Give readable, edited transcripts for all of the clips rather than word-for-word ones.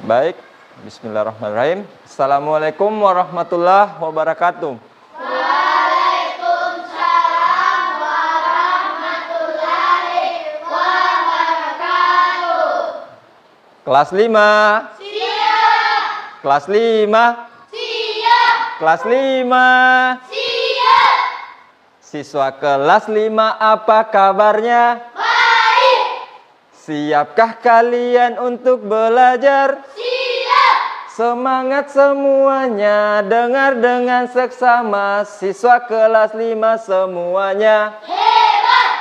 Baik, bismillahirrahmanirrahim. Assalamualaikum warahmatullahi wabarakatuh. Waalaikumsalam warahmatullahi wabarakatuh. Kelas 5. Siap. Kelas 5. Siap. Kelas 5. Siap. Siswa kelas 5, apa kabarnya? Baik. Siapkah kalian untuk belajar? Siap. Semangat semuanya, dengar dengan seksama. Siswa kelas 5 semuanya. Hebat.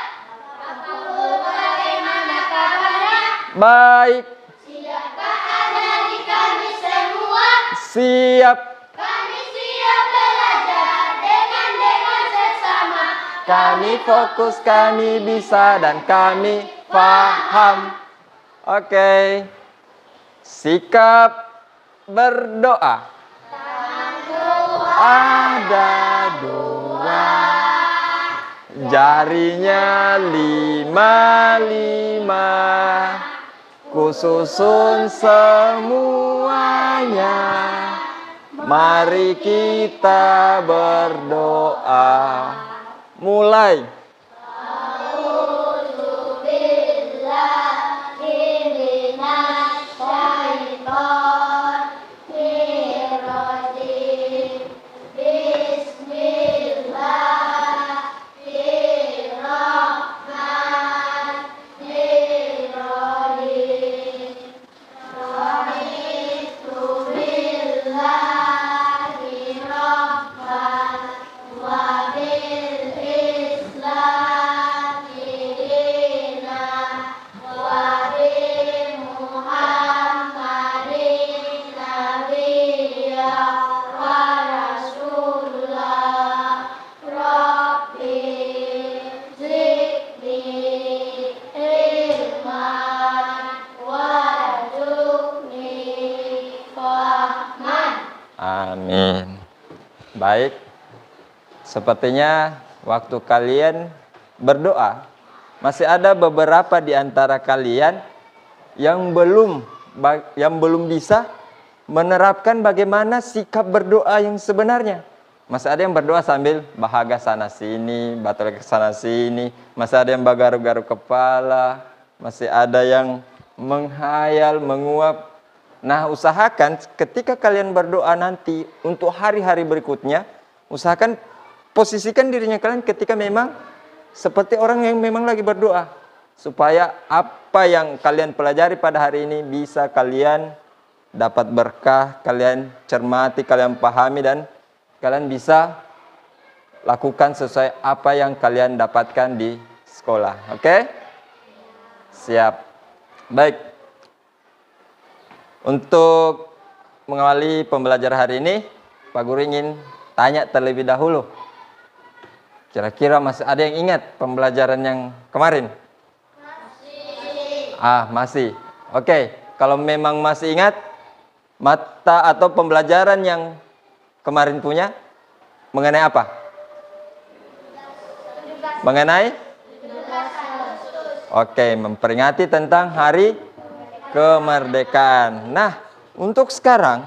Bagaimana kabarnya? Baik. Siapkah ada di kami semua? Siap. Kami siap belajar dengan seksama. Kami fokus, kami bisa, dan kami paham. Oke. Sikap berdoa. Ada dua, jarinya 5, kususun semuanya. Mari kita berdoa. Mulai. Amin. Baik. Sepertinya waktu kalian berdoa, masih ada beberapa di antara kalian yang belum bisa menerapkan bagaimana sikap berdoa yang sebenarnya. Masih ada yang berdoa sambil bahagia sana sini, batal ke sana sini, masih ada yang garuk-garuk kepala, masih ada yang menghayal, menguap. Nah, usahakan ketika kalian berdoa nanti untuk hari-hari berikutnya, usahakan posisikan dirinya kalian ketika memang seperti orang yang memang lagi berdoa, supaya apa yang kalian pelajari pada hari ini bisa kalian dapat berkah, kalian cermati, kalian pahami, dan kalian bisa lakukan sesuai apa yang kalian dapatkan di sekolah. Oke? Siap. Baik. Untuk mengawali pembelajaran hari ini, Pak Guru ingin tanya terlebih dahulu. Kira-kira masih ada yang ingat pembelajaran yang kemarin? Masih. Masih. Oke, kalau memang masih ingat, mata atau pembelajaran yang kemarin punya mengenai apa? Mengenai? Oke, memperingati tentang hari kemerdekaan. Nah, untuk sekarang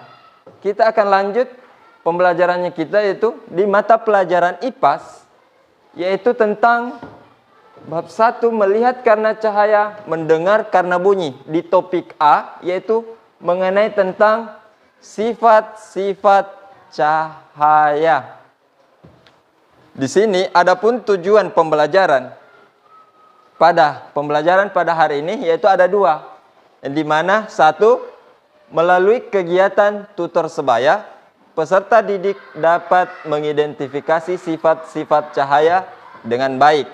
kita akan lanjut pembelajarannya kita, yaitu di mata pelajaran IPAS, yaitu tentang bab 1, melihat karena cahaya, mendengar karena bunyi. Di topik A, yaitu mengenai tentang sifat-sifat cahaya. Di sini adapun tujuan pembelajaran pada hari ini yaitu ada 2. Di mana 1, melalui kegiatan tutor sebaya, peserta didik dapat mengidentifikasi sifat-sifat cahaya dengan baik.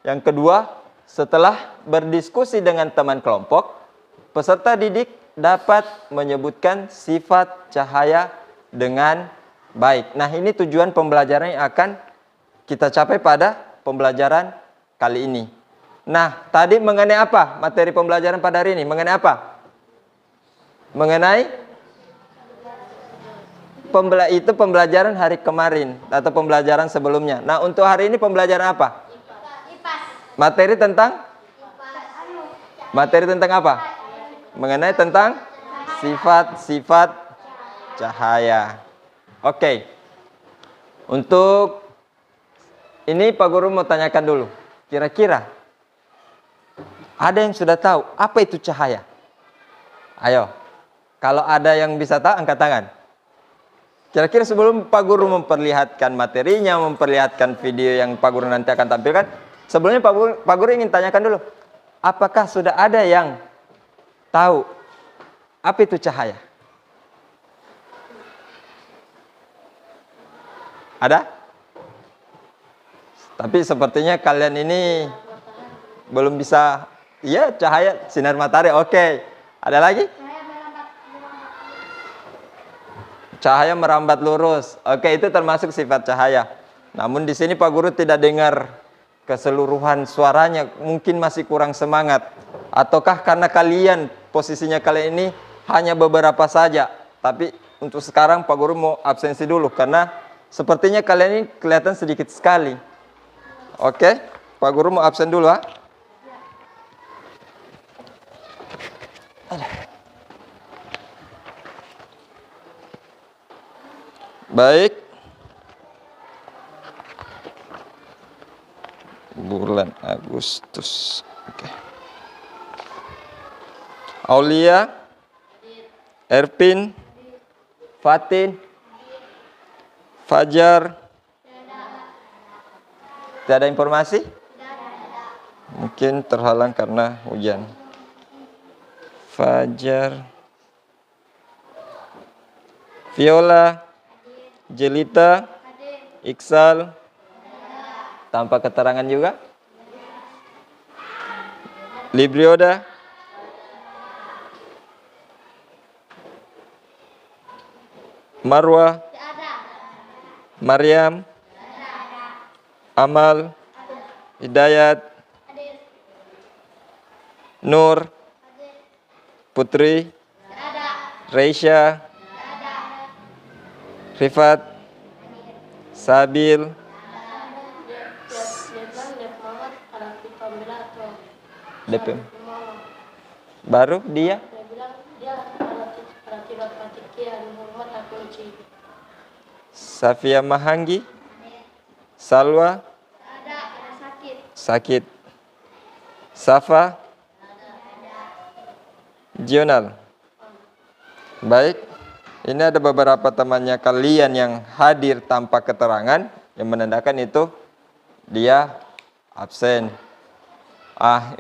Yang kedua, setelah berdiskusi dengan teman kelompok, peserta didik dapat menyebutkan sifat cahaya dengan baik. Nah, ini tujuan pembelajaran yang akan kita capai pada pembelajaran kali ini. Nah, tadi mengenai apa? Materi pembelajaran pada hari ini mengenai apa? Mengenai pembelajaran hari kemarin atau pembelajaran sebelumnya. Nah, untuk hari ini pembelajaran apa? Materi tentang? Materi tentang apa? Mengenai tentang Sifat-sifat cahaya. Oke. Untuk ini Pak Guru mau tanyakan dulu. Kira-kira ada yang sudah tahu apa itu cahaya? Ayo. Kalau ada yang bisa tahu, angkat tangan. Kira-kira sebelum Pak Guru memperlihatkan materinya, memperlihatkan video yang Pak Guru nanti akan tampilkan, sebelumnya Pak Guru ingin tanyakan dulu. Apakah sudah ada yang tahu apa itu cahaya? Ada? Tapi sepertinya kalian ini belum bisa. Iya, cahaya sinar matahari. Oke. Ada lagi? Cahaya merambat lurus. Oke, itu termasuk sifat cahaya. Namun di sini Pak Guru tidak dengar keseluruhan suaranya. Mungkin masih kurang semangat. Ataukah karena kalian, posisinya kalian ini hanya beberapa saja. Tapi untuk sekarang Pak Guru mau absensi dulu. Karena sepertinya kalian ini kelihatan sedikit sekali. Oke, Pak Guru mau absen dulu, ha? Baik. Bulan Agustus. Oke. Aulia, Erpin, Fatin, Fajar. Tidak ada informasi? Mungkin terhalang karena hujan. Fajar, Viola, Jelita, Iksal, tanpa keterangan juga. Librioda, Marwa, Maryam, Amal, Hidayat, Nur, Putri, Reisha, Rifat, Sabil, DP. Baru dia? Safia Mahanggi, Salwa, sakit. Safa, Jional. Baik, ini ada beberapa temannya kalian yang hadir tanpa keterangan, yang menandakan itu dia absen.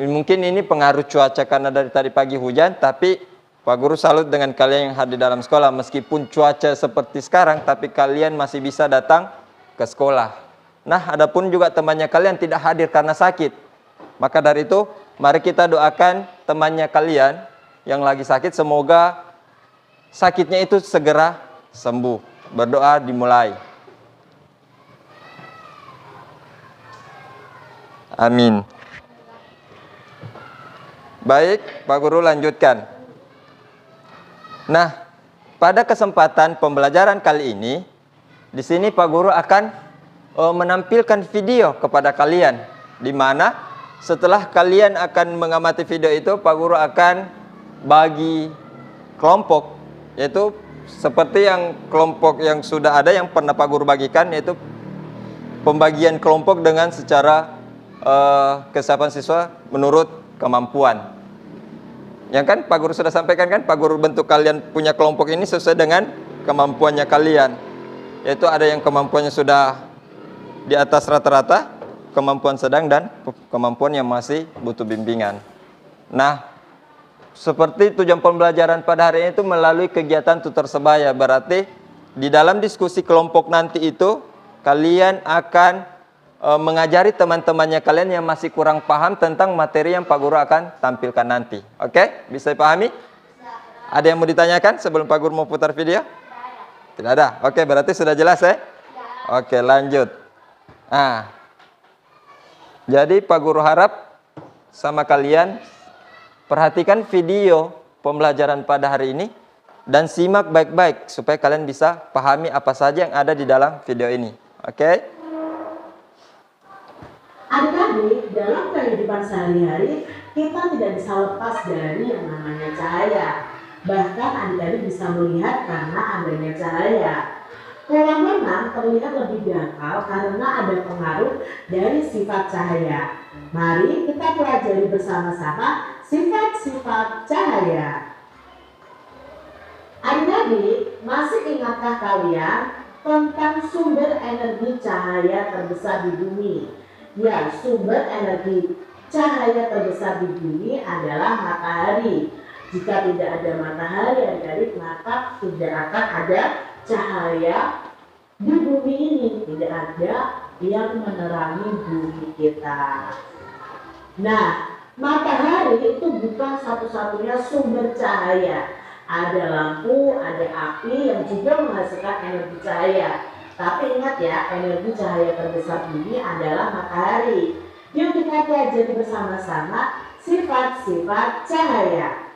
Mungkin ini pengaruh cuaca karena dari tadi pagi hujan, tapi Pak Guru salut dengan kalian yang hadir dalam sekolah. Meskipun cuaca seperti sekarang, tapi kalian masih bisa datang ke sekolah. Nah, adapun juga temannya kalian tidak hadir karena sakit. Maka dari itu, mari kita doakan temannya kalian yang lagi sakit, semoga sakitnya itu segera sembuh. Berdoa dimulai. Amin. Baik, Pak Guru lanjutkan. Nah, pada kesempatan pembelajaran kali ini, di sini Pak Guru akan menampilkan video kepada kalian, di mana setelah kalian akan mengamati video itu, Pak Guru akan bagi kelompok, yaitu seperti yang kelompok yang sudah ada yang pernah Pak Guru bagikan, yaitu pembagian kelompok dengan secara kesiapan siswa menurut kemampuan. Yang kan Pak Guru sudah sampaikan kan, Pak Guru bentuk kalian punya kelompok ini sesuai dengan kemampuannya kalian. Yaitu ada yang kemampuannya sudah di atas rata-rata, kemampuan sedang, dan kemampuan yang masih butuh bimbingan. Nah, seperti tujuan pembelajaran pada hari ini itu melalui kegiatan tutor sebaya. Berarti di dalam diskusi kelompok nanti itu, kalian akan mengajari teman-temannya kalian yang masih kurang paham tentang materi yang Pak Guru akan tampilkan nanti. Oke? Bisa dipahami? Ada yang mau ditanyakan sebelum Pak Guru mau putar video? Tidak ada? Oke, berarti sudah jelas ya? Oke, lanjut. Nah, jadi Pak Guru harap sama kalian perhatikan video pembelajaran pada hari ini dan simak baik-baik supaya kalian bisa pahami apa saja yang ada di dalam video ini. Oke? Adik-adik, dalam kehidupan sehari-hari kita tidak bisa lepas dari yang namanya cahaya. Bahkan adik-adik bisa melihat karena adanya cahaya. Kolam renang terlihat lebih dangkal karena ada pengaruh dari sifat cahaya. Mari kita pelajari bersama-sama sifat-sifat cahaya. Adik-adik, masih ingatkah kalian tentang sumber energi cahaya terbesar di bumi? Ya, sumber energi cahaya terbesar di bumi adalah matahari. Jika tidak ada matahari, adik-adik, maka tidak akan ada cahaya di bumi ini. Tidak ada yang menerangi bumi kita. Nah, matahari itu bukan satu-satunya sumber cahaya. Ada lampu, ada api yang juga menghasilkan energi cahaya. Tapi ingat ya, energi cahaya terbesar bumi adalah matahari. Yuk kita pelajari bersama-sama sifat-sifat cahaya.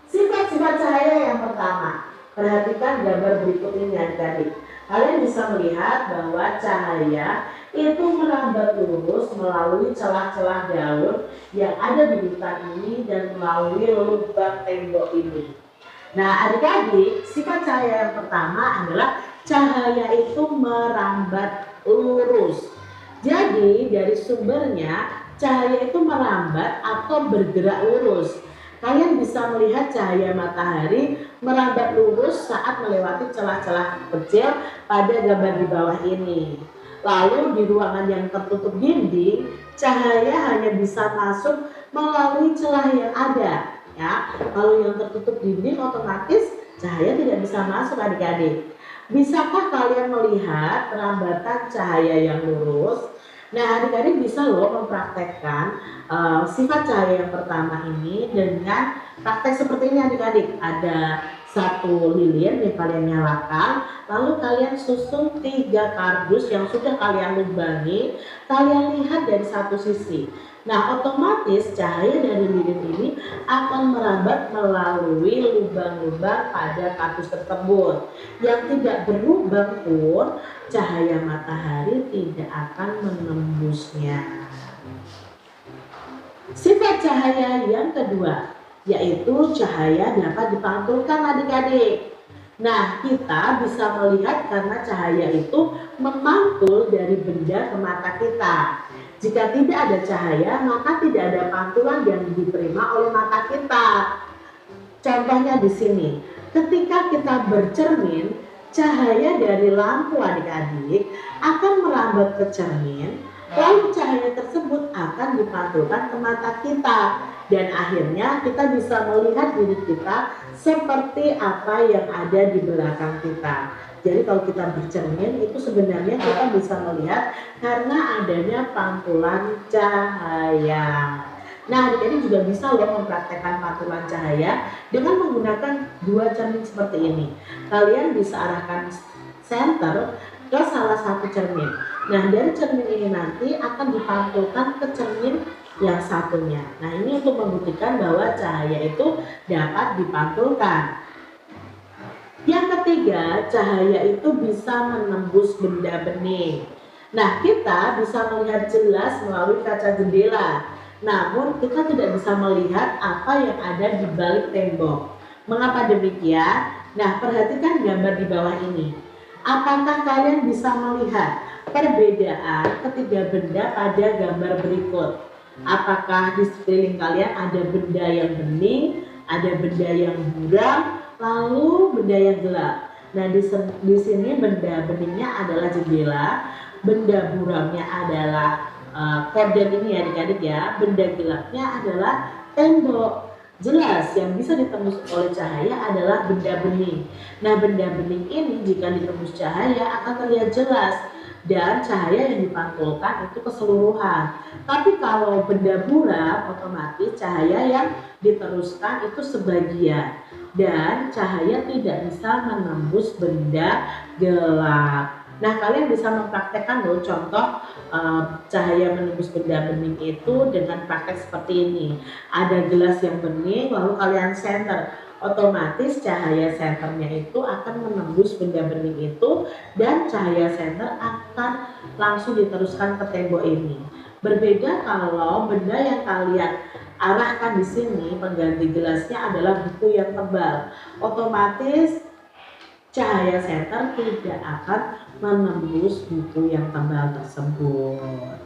Sifat-sifat cahaya yang pertama, perhatikan gambar berikut ini adik-adik. Kalian bisa melihat bahwa cahaya itu merambat lurus melalui celah-celah daun yang ada di hutan ini dan melalui lubang tembok ini. Nah, adik-adik, sifat cahaya yang pertama adalah cahaya itu merambat lurus. Jadi, dari sumbernya, cahaya itu merambat atau bergerak lurus. Kalian bisa melihat cahaya matahari merambat lurus saat melewati celah-celah kecil pada gambar di bawah ini. Lalu di ruangan yang tertutup dinding, cahaya hanya bisa masuk melalui celah yang ada. Ya, kalau yang tertutup dinding otomatis cahaya tidak bisa masuk adik-adik. Bisakah kalian melihat perambatan cahaya yang lurus? Nah, adik-adik bisa loh mempraktekkan sifat cahaya yang pertama ini dengan praktek seperti ini adik-adik. Ada satu lilin yang kalian nyalakan, lalu kalian susun 3 kardus yang sudah kalian lubangi, kalian lihat dari satu sisi. Nah, otomatis cahaya dari lilin ini akan merambat melalui lubang-lubang pada kardus tersebut. Yang tidak berlubang pun cahaya matahari tidak akan menembusnya. Sifat cahaya yang kedua, yaitu cahaya dapat dipantulkan adik-adik. Nah, kita bisa melihat karena cahaya itu memantul dari benda ke mata kita. Jika tidak ada cahaya, maka tidak ada pantulan yang diterima oleh mata kita. Contohnya di sini, ketika kita bercermin, cahaya dari lampu adik-adik akan merambat ke cermin, lalu cahaya tersebut akan dipantulkan ke mata kita. Dan akhirnya kita bisa melihat diri kita seperti apa yang ada di belakang kita. Jadi kalau kita bercermin itu sebenarnya kita bisa melihat karena adanya pantulan cahaya. Nah, adik-adik juga bisa loh mempraktekkan pantulan cahaya dengan menggunakan 2 cermin seperti ini. Kalian bisa arahkan senter ke salah satu cermin. Nah, dari cermin ini nanti akan dipantulkan ke cermin yang satunya. Nah, ini untuk membuktikan bahwa cahaya itu dapat dipantulkan. Yang ketiga, cahaya itu bisa menembus benda bening. Nah, kita bisa melihat jelas melalui kaca jendela. Namun, kita tidak bisa melihat apa yang ada di balik tembok. Mengapa demikian? Nah, perhatikan gambar di bawah ini. Apakah kalian bisa melihat perbedaan ketiga benda pada gambar berikut? Apakah di sekeliling kalian ada benda yang bening, ada benda yang buram, lalu benda yang gelap? Nah, di sini benda beningnya adalah jendela, benda buramnya adalah korden ini ya adik-adik ya, benda gelapnya adalah tembok. Jelas yang bisa ditembus oleh cahaya adalah benda bening. Nah, benda bening ini jika ditembus cahaya akan terlihat jelas dan cahaya yang dipantulkan itu keseluruhan. Tapi kalau benda buram otomatis cahaya yang diteruskan itu sebagian dan cahaya tidak bisa menembus benda gelap. Nah, kalian bisa mempraktekkan loh contoh cahaya menembus benda bening itu dengan praktek seperti ini. Ada gelas yang bening lalu kalian senter, otomatis cahaya senternya itu akan menembus benda bening itu dan cahaya senter akan langsung diteruskan ke tembok ini. Berbeda kalau benda yang kalian arahkan di sini, pengganti gelasnya adalah buku yang tebal. Otomatis cahaya senter tidak akan menembus buku yang tebal tersebut.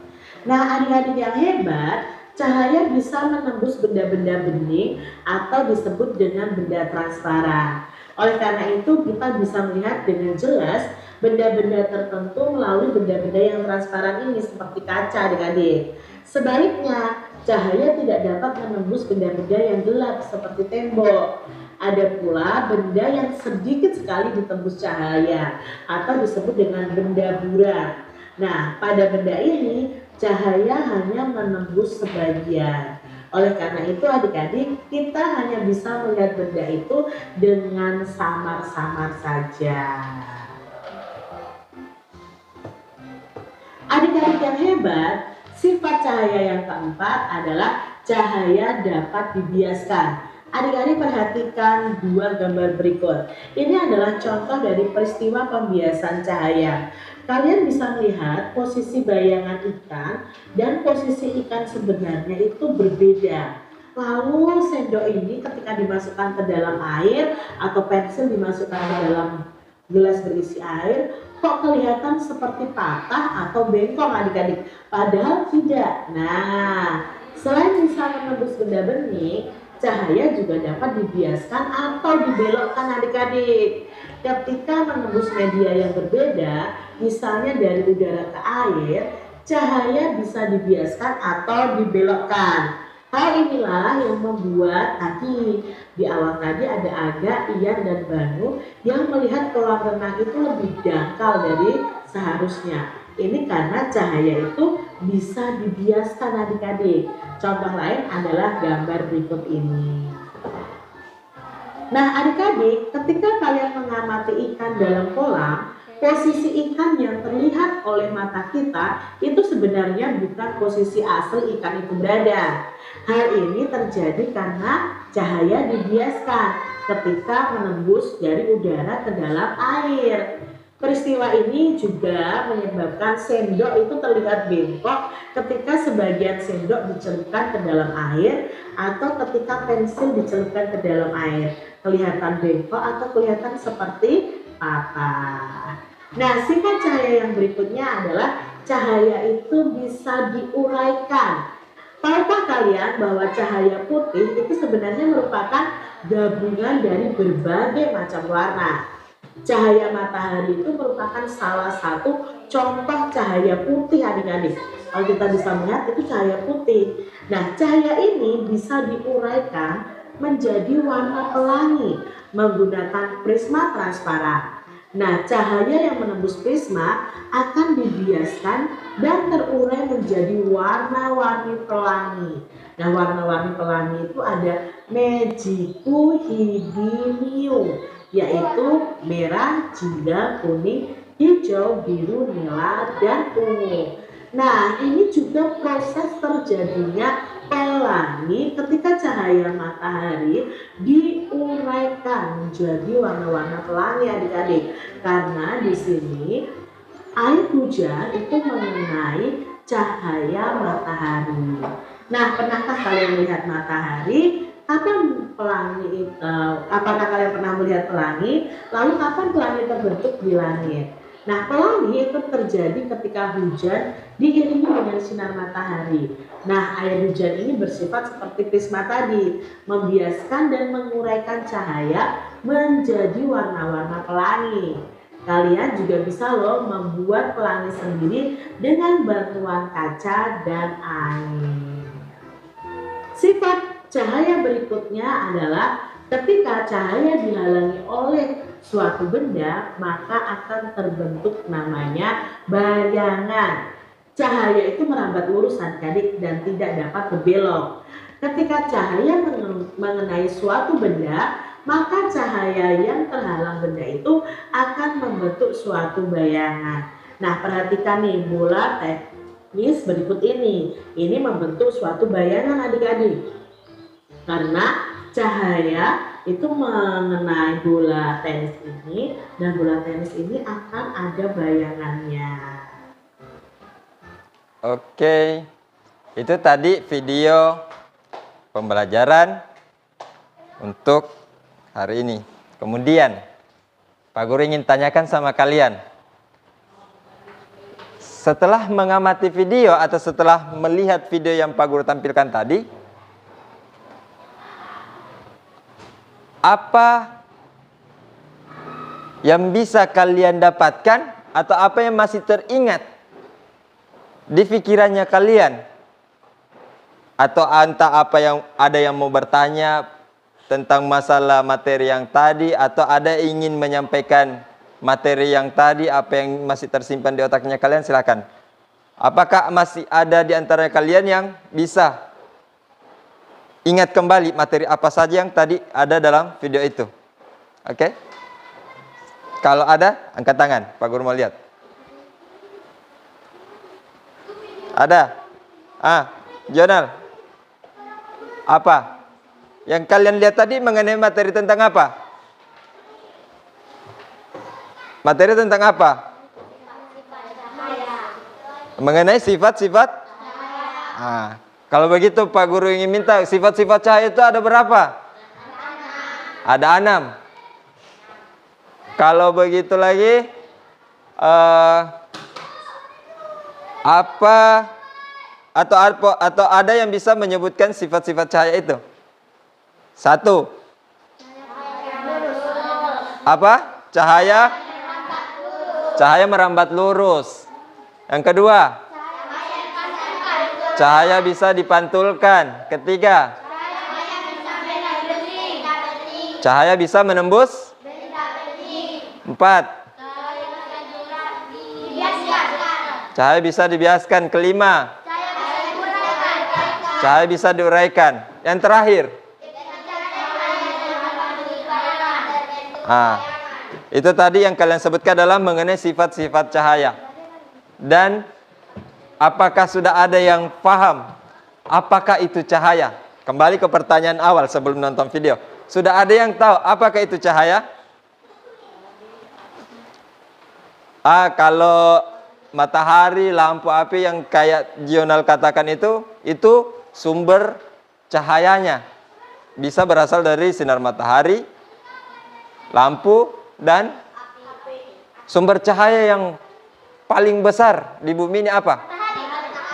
Nah, adik-adik yang hebat, cahaya bisa menembus benda-benda bening atau disebut dengan benda transparan. Oleh karena itu, kita bisa melihat dengan jelas benda-benda tertentu melalui benda-benda yang transparan ini seperti kaca, adik-adik. Sebaliknya, cahaya tidak dapat menembus benda-benda yang gelap seperti tembok. Ada pula benda yang sedikit sekali ditembus cahaya atau disebut dengan benda buram. Nah, pada benda ini cahaya hanya menembus sebagian. Oleh karena itu adik-adik, kita hanya bisa melihat benda itu dengan samar-samar saja. Adik-adik yang hebat, sifat cahaya yang keempat adalah cahaya dapat dibiaskan. Adik-adik perhatikan dua gambar berikut. Ini adalah contoh dari peristiwa pembiasan cahaya. Kalian bisa melihat posisi bayangan ikan dan posisi ikan sebenarnya itu berbeda. Lalu sendok ini ketika dimasukkan ke dalam air atau pensil dimasukkan ke dalam gelas berisi air, kok kelihatan seperti patah atau bengkok adik-adik? Padahal tidak. Nah, selain bisa menembus benda bening, cahaya juga dapat dibiaskan atau dibelokkan adik-adik. Ketika menembus media yang berbeda, misalnya dari udara ke air, cahaya bisa dibiaskan atau dibelokkan. Hal inilah yang membuat di awal tadi ada Aga, Ian, dan Banu yang melihat kolam renang itu lebih dangkal dari seharusnya. Ini karena cahaya itu bisa dibiaskan adik-adik. Contoh lain adalah gambar berikut ini. Nah adik-adik, ketika kalian mengamati ikan dalam kolam, posisi ikan yang terlihat oleh mata kita itu sebenarnya bukan posisi asli ikan itu berada. Hal ini terjadi karena cahaya dibiaskan ketika menembus dari udara ke dalam air. Peristiwa ini juga menyebabkan sendok itu terlihat bengkok ketika sebagian sendok dicelupkan ke dalam air atau ketika pensil dicelupkan ke dalam air. Kelihatan bengkok atau kelihatan seperti patah. Nah, sifat cahaya yang berikutnya adalah cahaya itu bisa diuraikan. Tahukah kalian bahwa cahaya putih itu sebenarnya merupakan gabungan dari berbagai macam warna? Cahaya matahari itu merupakan salah satu contoh cahaya putih adik-adik. Kalau kita bisa melihat itu cahaya putih. Nah, cahaya ini bisa diuraikan menjadi warna pelangi menggunakan prisma transparan. Nah, cahaya yang menembus prisma akan dibiaskan dan terurai menjadi warna-warni pelangi. Nah, warna-warni pelangi itu ada magickuhidinium, yaitu merah, jingga, kuning, hijau, biru, nila, dan ungu. Nah, ini juga proses terjadinya pelangi ketika cahaya matahari diuraikan menjadi warna-warna pelangi adik-adik. Karena di sini air hujan itu mengenai cahaya matahari. Nah, pernahkah kalian melihat matahari? Kapan pelangi apakah kalian pernah melihat pelangi? Lalu kapan pelangi terbentuk di langit? Nah, pelangi itu terjadi ketika hujan diiringi dengan sinar matahari. Nah, air hujan ini bersifat seperti prisma tadi, membiaskan dan menguraikan cahaya menjadi warna-warna pelangi. Kalian juga bisa loh membuat pelangi sendiri dengan bantuan kaca dan air. Sifat cahaya berikutnya adalah ketika cahaya dihalangi oleh suatu benda, maka akan terbentuk namanya bayangan. Cahaya itu merambat lurus adik-adik dan tidak dapat berbelok. Ketika cahaya mengenai suatu benda, maka cahaya yang terhalang benda itu akan membentuk suatu bayangan. Nah, perhatikan nih bola tenis berikut ini. Ini membentuk suatu bayangan adik-adik. Karena cahaya itu mengenai bola tenis ini dan bola tenis ini akan ada bayangannya. Oke, itu tadi video pembelajaran untuk hari ini. Kemudian, Pak Guru ingin tanyakan sama kalian. Setelah mengamati video atau setelah melihat video yang Pak Guru tampilkan tadi, apa yang bisa kalian dapatkan atau apa yang masih teringat di pikirannya kalian? Atau entah apa yang ada yang mau bertanya tentang masalah materi yang tadi, atau ada ingin menyampaikan materi yang tadi, apa yang masih tersimpan di otaknya kalian, silakan. Apakah masih ada di antara kalian yang bisa ingat kembali materi apa saja yang tadi ada dalam video itu? Oke? Kalau ada, angkat tangan. Pak Guru mau lihat. Ada? Jonal. Apa? Yang kalian lihat tadi mengenai materi tentang apa? Materi tentang apa? Mengenai sifat-sifat? Kalau begitu Pak Guru ingin minta sifat-sifat cahaya itu ada berapa? Ada 6. Kalau begitu lagi, apa atau ada yang bisa menyebutkan sifat-sifat cahaya itu? 1. Apa? Cahaya merambat lurus. Yang kedua, cahaya bisa dipantulkan. Ketiga, cahaya bisa menembus. 4, cahaya bisa dibiaskan. Kelima, cahaya bisa diuraikan. Yang terakhir, itu tadi yang kalian sebutkan adalah mengenai sifat-sifat cahaya. Dan apakah sudah ada yang paham apakah itu cahaya? Kembali ke pertanyaan awal sebelum nonton video. Sudah ada yang tahu apakah itu cahaya? Kalau matahari, lampu api yang kayak Jonal katakan itu sumber cahayanya. Bisa berasal dari sinar matahari, lampu, dan sumber cahaya yang paling besar di bumi ini apa?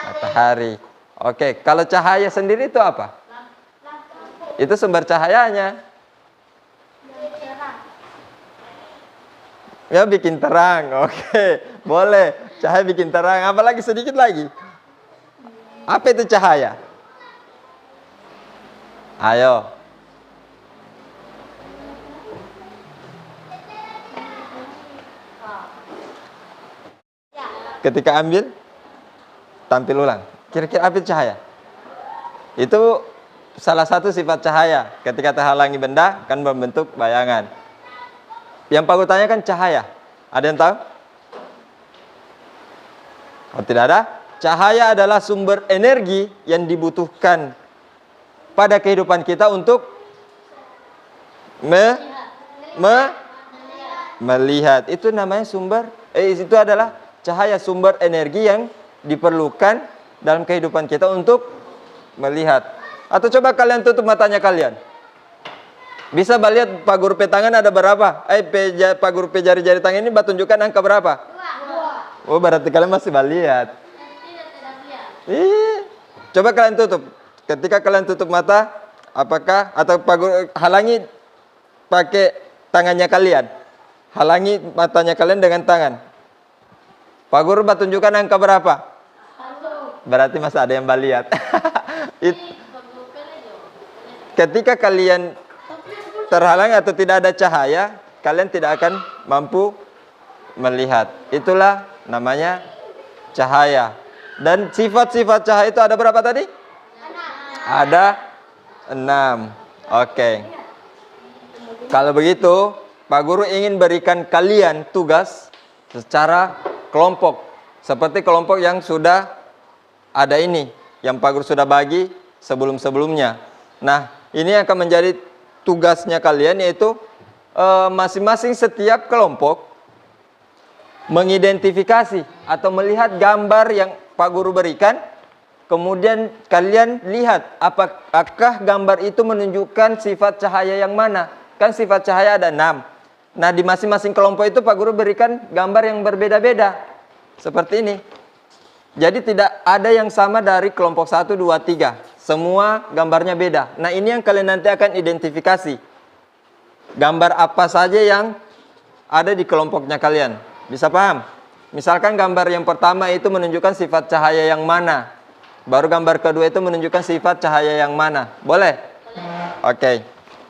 Matahari. Oke, kalau cahaya sendiri itu apa? Itu sumber cahayanya. Ya, bikin terang. Oke, boleh. Cahaya bikin terang. Apalagi sedikit lagi. Apa itu cahaya? Ayo. Ketika ambil, tampil ulang. Kira-kira apa itu cahaya? Itu salah satu sifat cahaya. Ketika terhalangi benda, kan membentuk bayangan. Yang Pak Guru tanyakan cahaya. Ada yang tahu? Oh, tidak ada? Cahaya adalah sumber energi yang dibutuhkan pada kehidupan kita untuk melihat. Itu namanya itu adalah cahaya, sumber energi yang diperlukan dalam kehidupan kita untuk melihat. Atau coba kalian tutup matanya kalian. Bisa lihat Pak Guru tangan ada berapa? Pak Guru jari-jari tangan ini tunjukkan angka berapa? 2. Oh, berarti kalian masih lihat. Coba kalian tutup. Ketika kalian tutup mata, apakah atau Pak Guru halangi pakai tangannya kalian? Halangi matanya kalian dengan tangan. Pak Guru tunjukkan angka berapa? 1. Berarti masih ada yang lihat. Ketika kalian terhalang atau tidak ada cahaya, kalian tidak akan mampu melihat. Itulah namanya cahaya. Dan sifat-sifat cahaya itu ada berapa tadi? 6. Ada 6. Oke. Kalau begitu, Pak Guru ingin berikan kalian tugas secara kelompok. Seperti kelompok yang sudah ada ini, yang Pak Guru sudah bagi sebelum-sebelumnya. Nah, ini akan menjadi tugasnya kalian, yaitu masing-masing setiap kelompok mengidentifikasi atau melihat gambar yang Pak Guru berikan Kemudian kalian lihat apakah gambar itu menunjukkan sifat cahaya yang mana. Kan sifat cahaya ada 6. Nah, di masing-masing kelompok itu Pak Guru berikan gambar yang berbeda-beda. Seperti ini. Jadi tidak ada yang sama dari kelompok 1, 2, 3. Semua gambarnya beda. Nah, ini yang kalian nanti akan identifikasi. Gambar apa saja yang ada di kelompoknya kalian. Bisa paham? Misalkan gambar yang pertama itu menunjukkan sifat cahaya yang mana. Baru gambar kedua itu menunjukkan sifat cahaya yang mana. Boleh? Oke.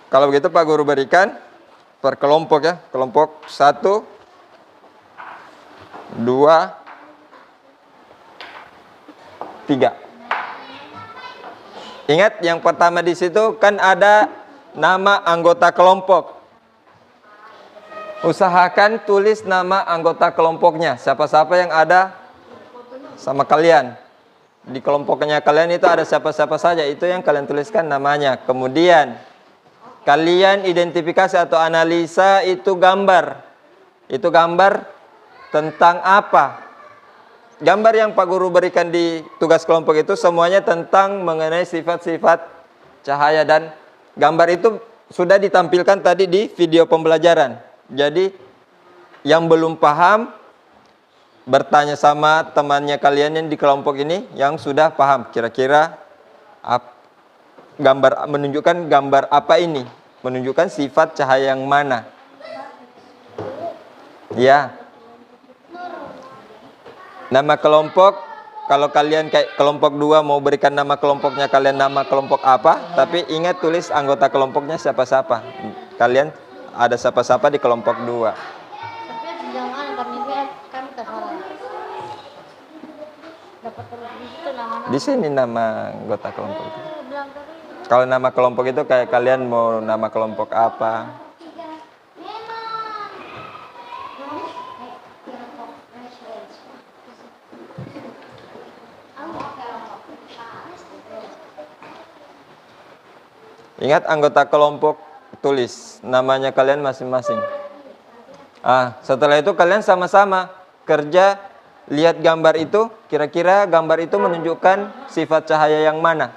Kalau begitu Pak Guru berikan per kelompok ya. Kelompok 1, 2, 3. Ingat yang pertama di situ kan ada nama anggota kelompok. Usahakan tulis nama anggota kelompoknya. Siapa-siapa yang ada sama kalian. Di kelompoknya kalian itu ada siapa-siapa saja. Itu yang kalian tuliskan namanya. Kemudian kalian identifikasi atau analisa itu gambar. Itu gambar tentang apa? Gambar yang Pak Guru berikan di tugas kelompok itu semuanya tentang mengenai sifat-sifat cahaya. Dan gambar itu sudah ditampilkan tadi di video pembelajaran. Jadi yang belum paham bertanya sama temannya kalian yang di kelompok ini yang sudah paham. Kira-kira gambar menunjukkan gambar apa ini? Menunjukkan sifat cahaya yang mana? Ya. Nama kelompok, kalau kalian kayak kelompok 2 mau berikan nama kelompoknya kalian nama kelompok apa? Tapi ingat tulis anggota kelompoknya siapa-siapa. Kalian ada siapa-siapa di kelompok 2. Tapi jangan kami kan salah. Dapat itu nama. Di sini nama anggota kelompok itu. Kalau nama kelompok itu kayak kalian mau nama kelompok apa? Ingat anggota kelompok, tulis namanya kalian masing-masing. Setelah itu kalian sama-sama kerja, lihat gambar itu, kira-kira gambar itu menunjukkan sifat cahaya yang mana.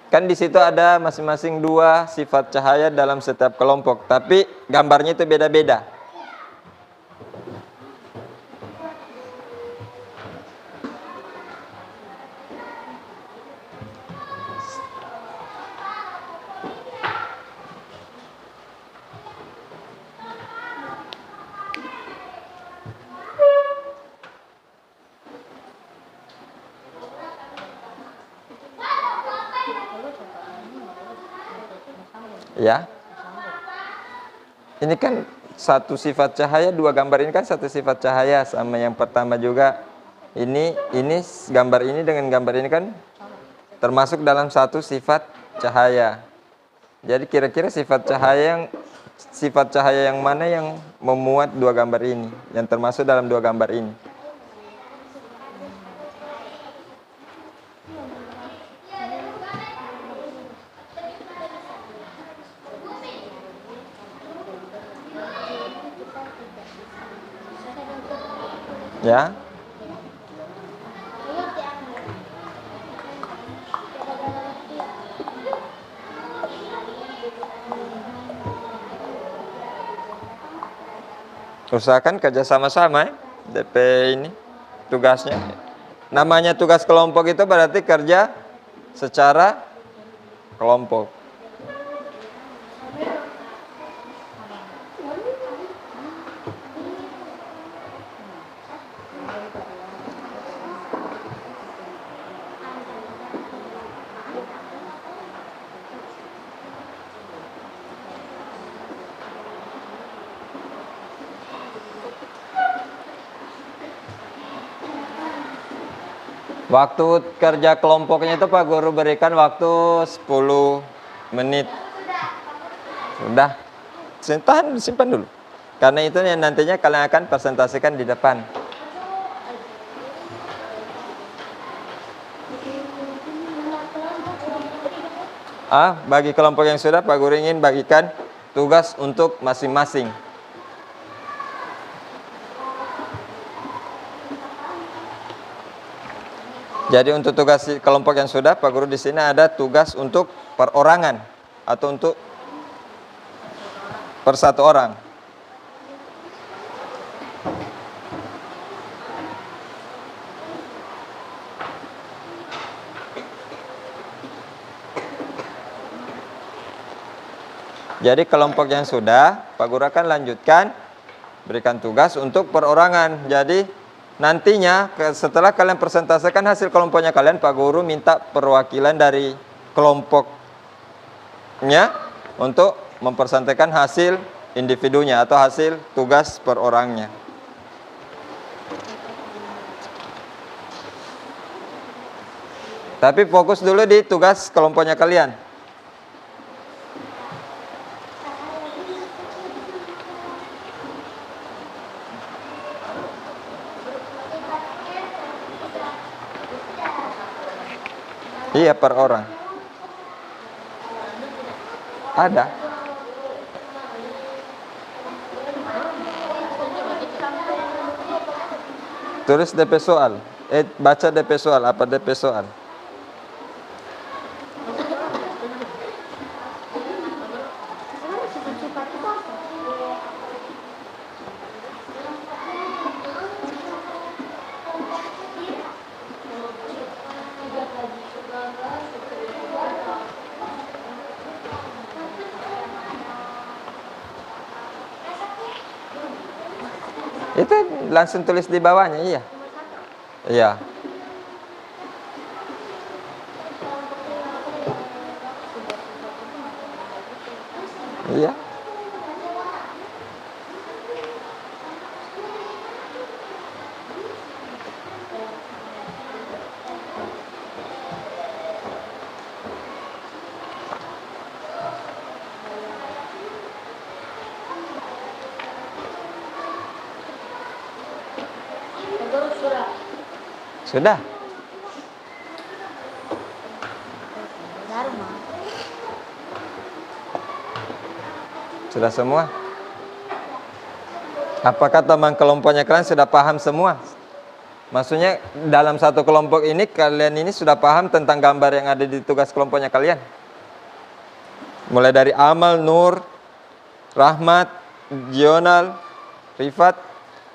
Kan di situ ada masing-masing 2 sifat cahaya dalam setiap kelompok, tapi gambarnya itu beda-beda. Ya, ini kan satu sifat cahaya, 2 gambar ini kan satu sifat cahaya sama yang pertama juga. Ini gambar ini dengan gambar ini kan termasuk dalam satu sifat cahaya. Jadi kira-kira sifat cahaya yang mana yang memuat 2 gambar ini, yang termasuk dalam 2 gambar ini? Ya. Usahakan kerja sama-sama ya, DP ini tugasnya. Namanya tugas kelompok itu berarti kerja secara kelompok. Waktu kerja kelompoknya itu Pak Guru berikan waktu 10 menit. Sudah. Simpan dulu. Karena itu yang nantinya kalian akan presentasikan di depan. Bagi kelompok yang sudah, Pak Guru ingin bagikan tugas untuk masing-masing. Jadi untuk tugas kelompok yang sudah, Pak Guru di sini ada tugas untuk perorangan atau untuk per satu orang. Jadi kelompok yang sudah, Pak Guru akan lanjutkan berikan tugas untuk perorangan. Jadi nantinya setelah kalian presentasikan hasil kelompoknya kalian, Pak Guru minta perwakilan dari kelompoknya untuk mempresentasikan hasil individunya atau hasil tugas per orangnya. Tapi fokus dulu di tugas kelompoknya kalian. Iya, per orang. Ada. Tulis DP soal. Baca DP soal. Apa DP soal? Itu langsung tulis di bawahnya, iya. Iya. Iya. Sudah. Sudah semua? Apakah teman kelompoknya kalian sudah paham semua? Maksudnya dalam satu kelompok ini kalian ini sudah paham tentang gambar yang ada di tugas kelompoknya kalian? Mulai dari Amal, Nur, Rahmat, Jional, Rifat.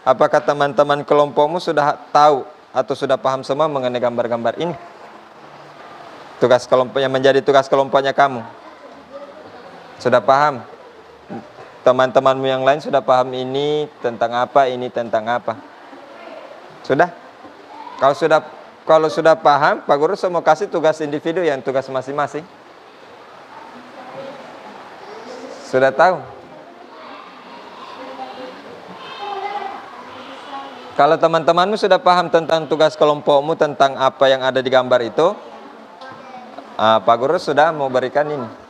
Apakah teman-teman kelompokmu sudah tahu atau sudah paham semua mengenai gambar-gambar ini? Tugas kelompok yang menjadi tugas kelompoknya kamu. Sudah paham? Teman-temanmu yang lain sudah paham ini tentang apa, ini tentang apa? Sudah? Kalau sudah paham, Pak Guru saya mau kasih tugas individu yang tugas masing-masing. Sudah tahu? Kalau teman-temanmu sudah paham tentang tugas kelompokmu, tentang apa yang ada di gambar itu, Pak Guru sudah mau berikan ini.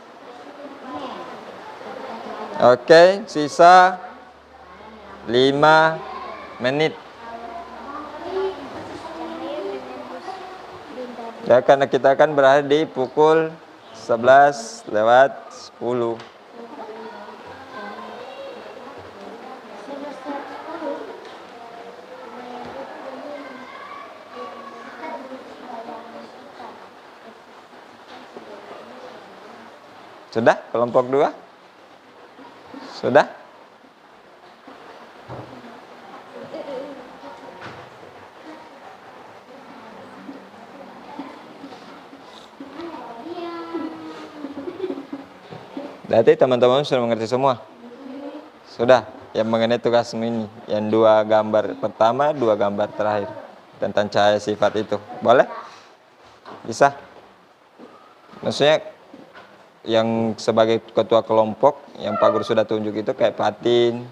Oke, sisa 5 menit. Ya, karena kita akan berakhir di pukul 11:10. Sudah kelompok 2? Sudah? Berarti teman-teman sudah mengerti semua? Sudah? Yang mengenai tugas ini, yang 2 gambar pertama, 2 gambar terakhir tentang cahaya sifat itu. Boleh? Bisa? Maksudnya yang sebagai ketua kelompok yang Pak Guru sudah tunjuk itu kayak Patin,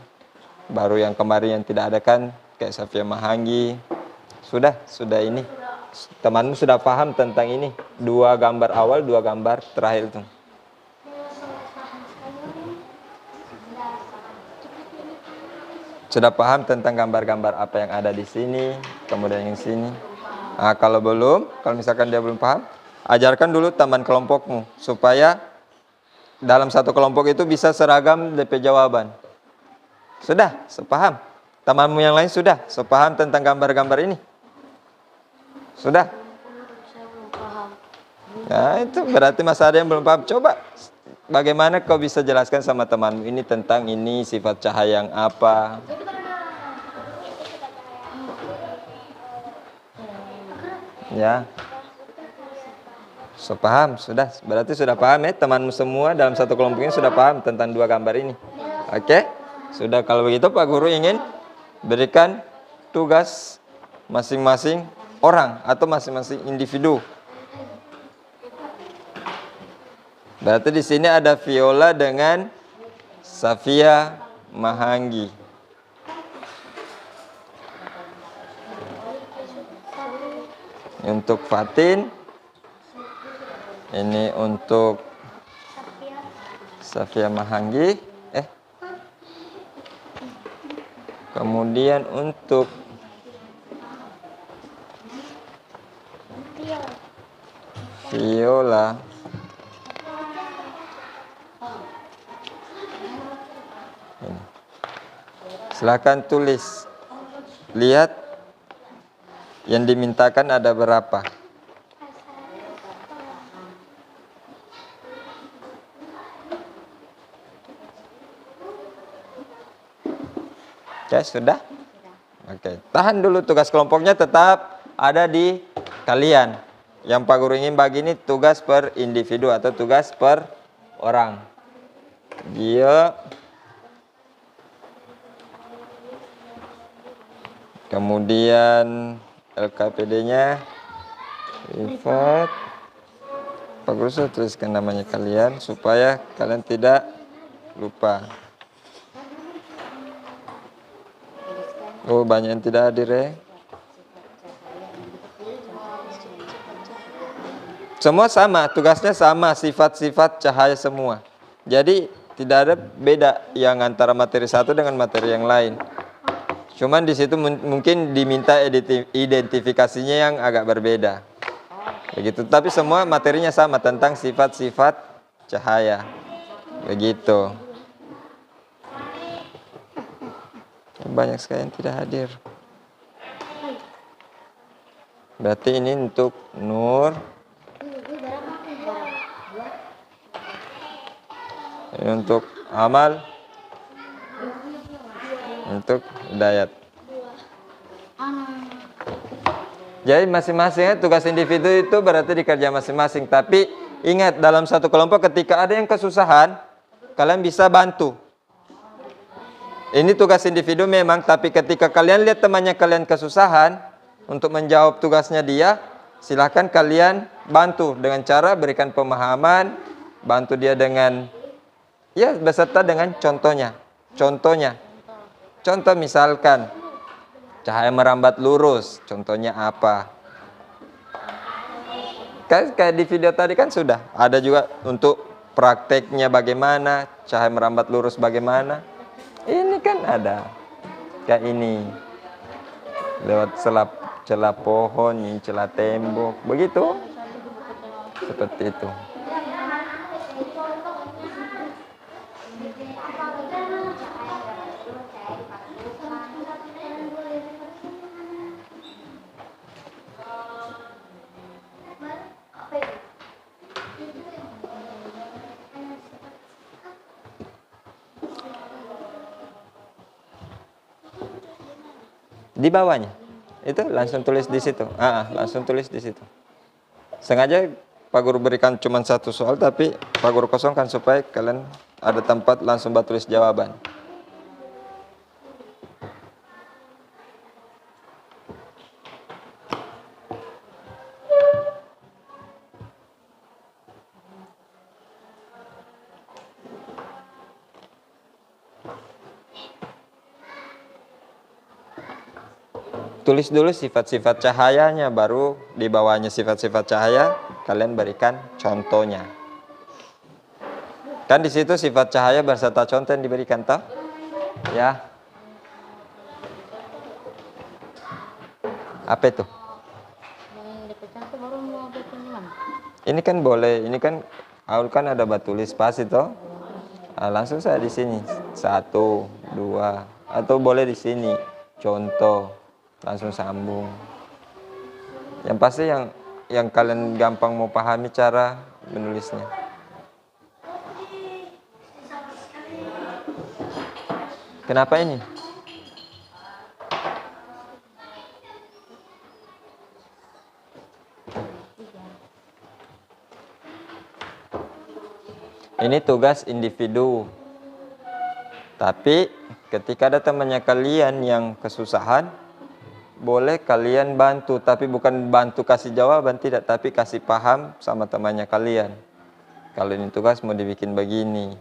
baru yang kemarin yang tidak ada kan kayak Safia Mahanggi. Sudah ini. Temanmu sudah paham tentang ini. 2 gambar awal, 2 gambar terakhir itu. Sudah paham tentang gambar-gambar apa yang ada di sini, kemudian yang sini. Nah, kalau misalkan dia belum paham, ajarkan dulu teman kelompokmu supaya dalam satu kelompok itu bisa seragam DP jawaban. Sudah sepaham? Temanmu yang lain sudah sepaham tentang gambar-gambar ini? Sudah? Nah, itu berarti masih ada yang belum paham. Coba, bagaimana kau bisa jelaskan sama temanmu ini tentang ini sifat cahaya yang apa? Ya. So, paham, sudah. Berarti sudah paham ya, temanmu semua dalam satu kelompok ini sudah paham tentang dua gambar ini. Oke? Sudah, kalau begitu Pak Guru ingin berikan tugas masing-masing orang atau masing-masing individu. Berarti di sini ada Viola dengan Safia Mahanggi. Untuk Fatin, ini untuk Safia Mahanggi. Kemudian untuk Viola, ini. Silakan tulis. Lihat yang dimintakan ada berapa. Oke, sudah? Oke, tahan dulu, tugas kelompoknya tetap ada di kalian. Yang Pak Guru ingin bagi ini tugas per individu atau tugas per orang. Dia. Kemudian LKPD-nya Rifat. Pak Guru sudah tuliskan namanya kalian supaya kalian tidak lupa. Oh, banyak yang tidak hadir ya. Semua sama, tugasnya sama, sifat-sifat cahaya semua. Jadi tidak ada beda yang antara materi satu dengan materi yang lain. Cuman di situ mungkin diminta identifikasinya yang agak berbeda. Begitu, tapi semua materinya sama tentang sifat-sifat cahaya. Begitu. Banyak sekali yang tidak hadir. Berarti ini untuk Nur. Ini untuk Amal. Untuk Hidayat. Jadi masing-masing tugas individu itu berarti dikerja masing-masing. Tapi ingat, dalam satu kelompok ketika ada yang kesusahan, kalian bisa bantu. Ini tugas individu memang, tapi ketika kalian lihat temannya kalian kesusahan untuk menjawab tugasnya dia, silakan kalian bantu dengan cara berikan pemahaman, bantu dia dengan beserta dengan contohnya. Contoh misalkan cahaya merambat lurus, contohnya apa? Kayak di video tadi kan sudah ada juga untuk prakteknya bagaimana, cahaya merambat lurus bagaimana. Ini kan ada kayak ini lewat celah pohon, celah tembok, begitu, seperti itu. Di bawahnya itu langsung tulis di situ. Langsung tulis di situ. Sengaja Pak Guru berikan cuma satu soal, tapi Pak Guru kosongkan supaya kalian ada tempat langsung tulis jawaban. Tulis dulu sifat-sifat cahayanya, baru di bawahnya sifat-sifat cahaya kalian berikan contohnya. Kan di situ sifat cahaya berserta contoh yang diberikan, toh? Ya. Apa itu? Ini kan boleh, ini kan Aul kan ada batu tulis spasi toh. Langsung saya di sini 1, 2, atau boleh di sini contoh. Langsung sambung. Yang pasti yang yang kalian gampang mau pahami cara menulisnya. Kenapa ini? Ini tugas individu. Tapi ketika ada temannya kalian yang kesusahan, boleh kalian bantu, tapi bukan bantu kasih jawaban, tidak, tapi kasih paham sama temannya kalian. Kalau ini tugas mau dibikin begini,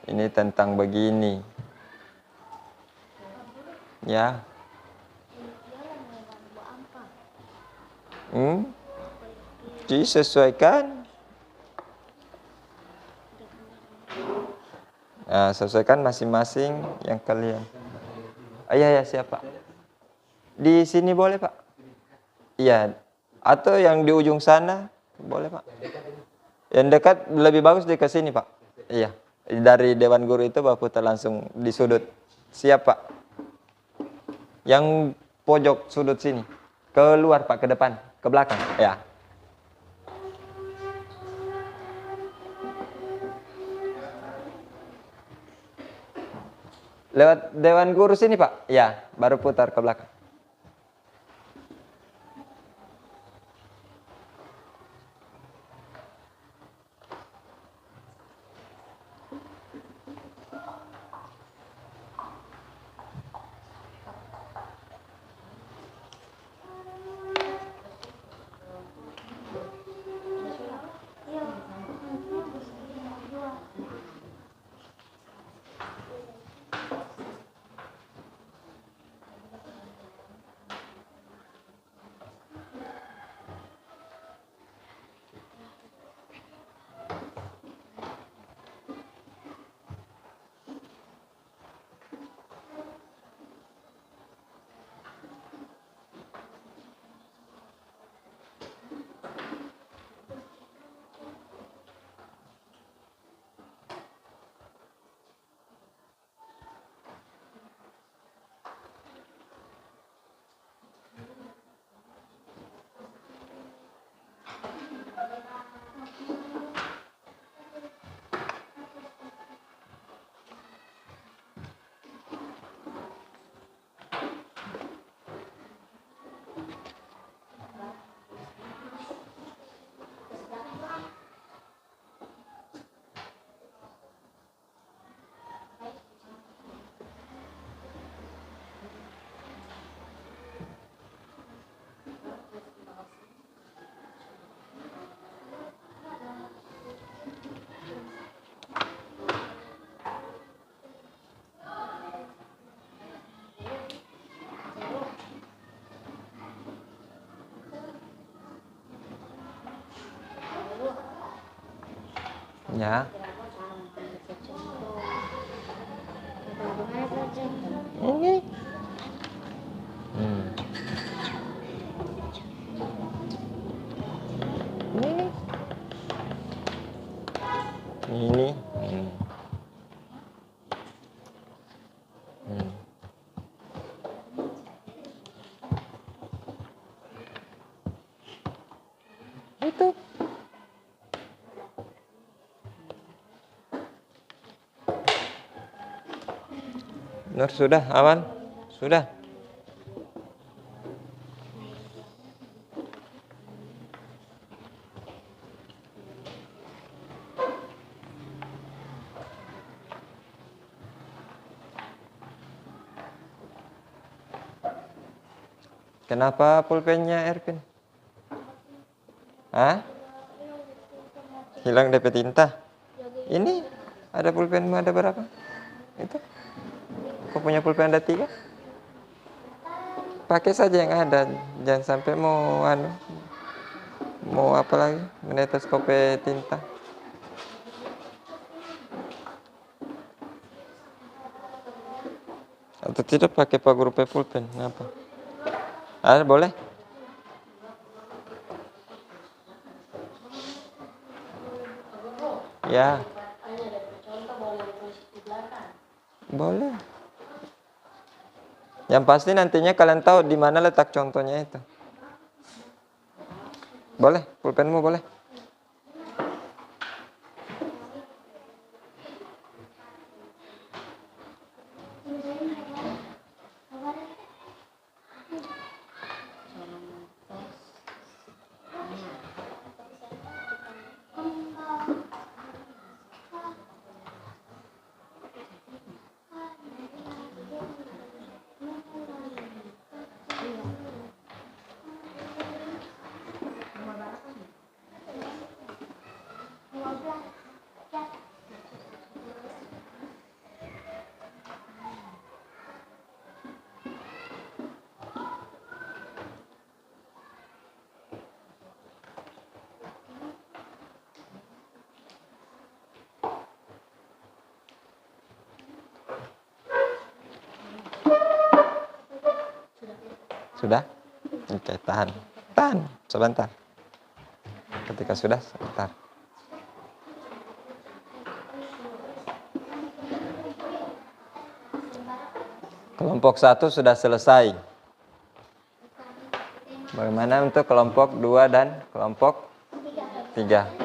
ini tentang begini, ya. Disesuaikan. Nah, sesuaikan masing-masing yang kalian. Iya, ya, siapa? Di sini boleh, Pak? Iya. Atau yang di ujung sana, boleh, Pak? Yang dekat lebih bagus di ke sini, Pak. Iya. Dari Dewan Guru itu Bapak putar langsung di sudut. Siap, Pak? Yang pojok sudut sini. Keluar, Pak, ke depan, ke belakang. Ya. Lewat Dewan Guru sini, Pak? Ya, baru putar ke belakang. Ya. Ini. Ini. Itu. Nur, sudah aman? Sudah. Kenapa pulpennya Ervin? Hah? Hilang DP tinta? Ini ada pulpenmu ada berapa? Itu? Kau punya pulpen ada 3? Pakai saja yang ada, jangan sampai mau apa lagi, menetes kopi tinta. Atau tidak pakai Pak Guru pulpen, apa? Ada boleh? Ya. Boleh. Yang pasti nantinya kalian tahu di mana letak contohnya itu. Boleh, pulpenmu boleh. Sudah? Oke, tahan. Tahan, sebentar. Ketika sudah, sebentar. Kelompok 1 sudah selesai. Bagaimana untuk kelompok 2 dan kelompok 3?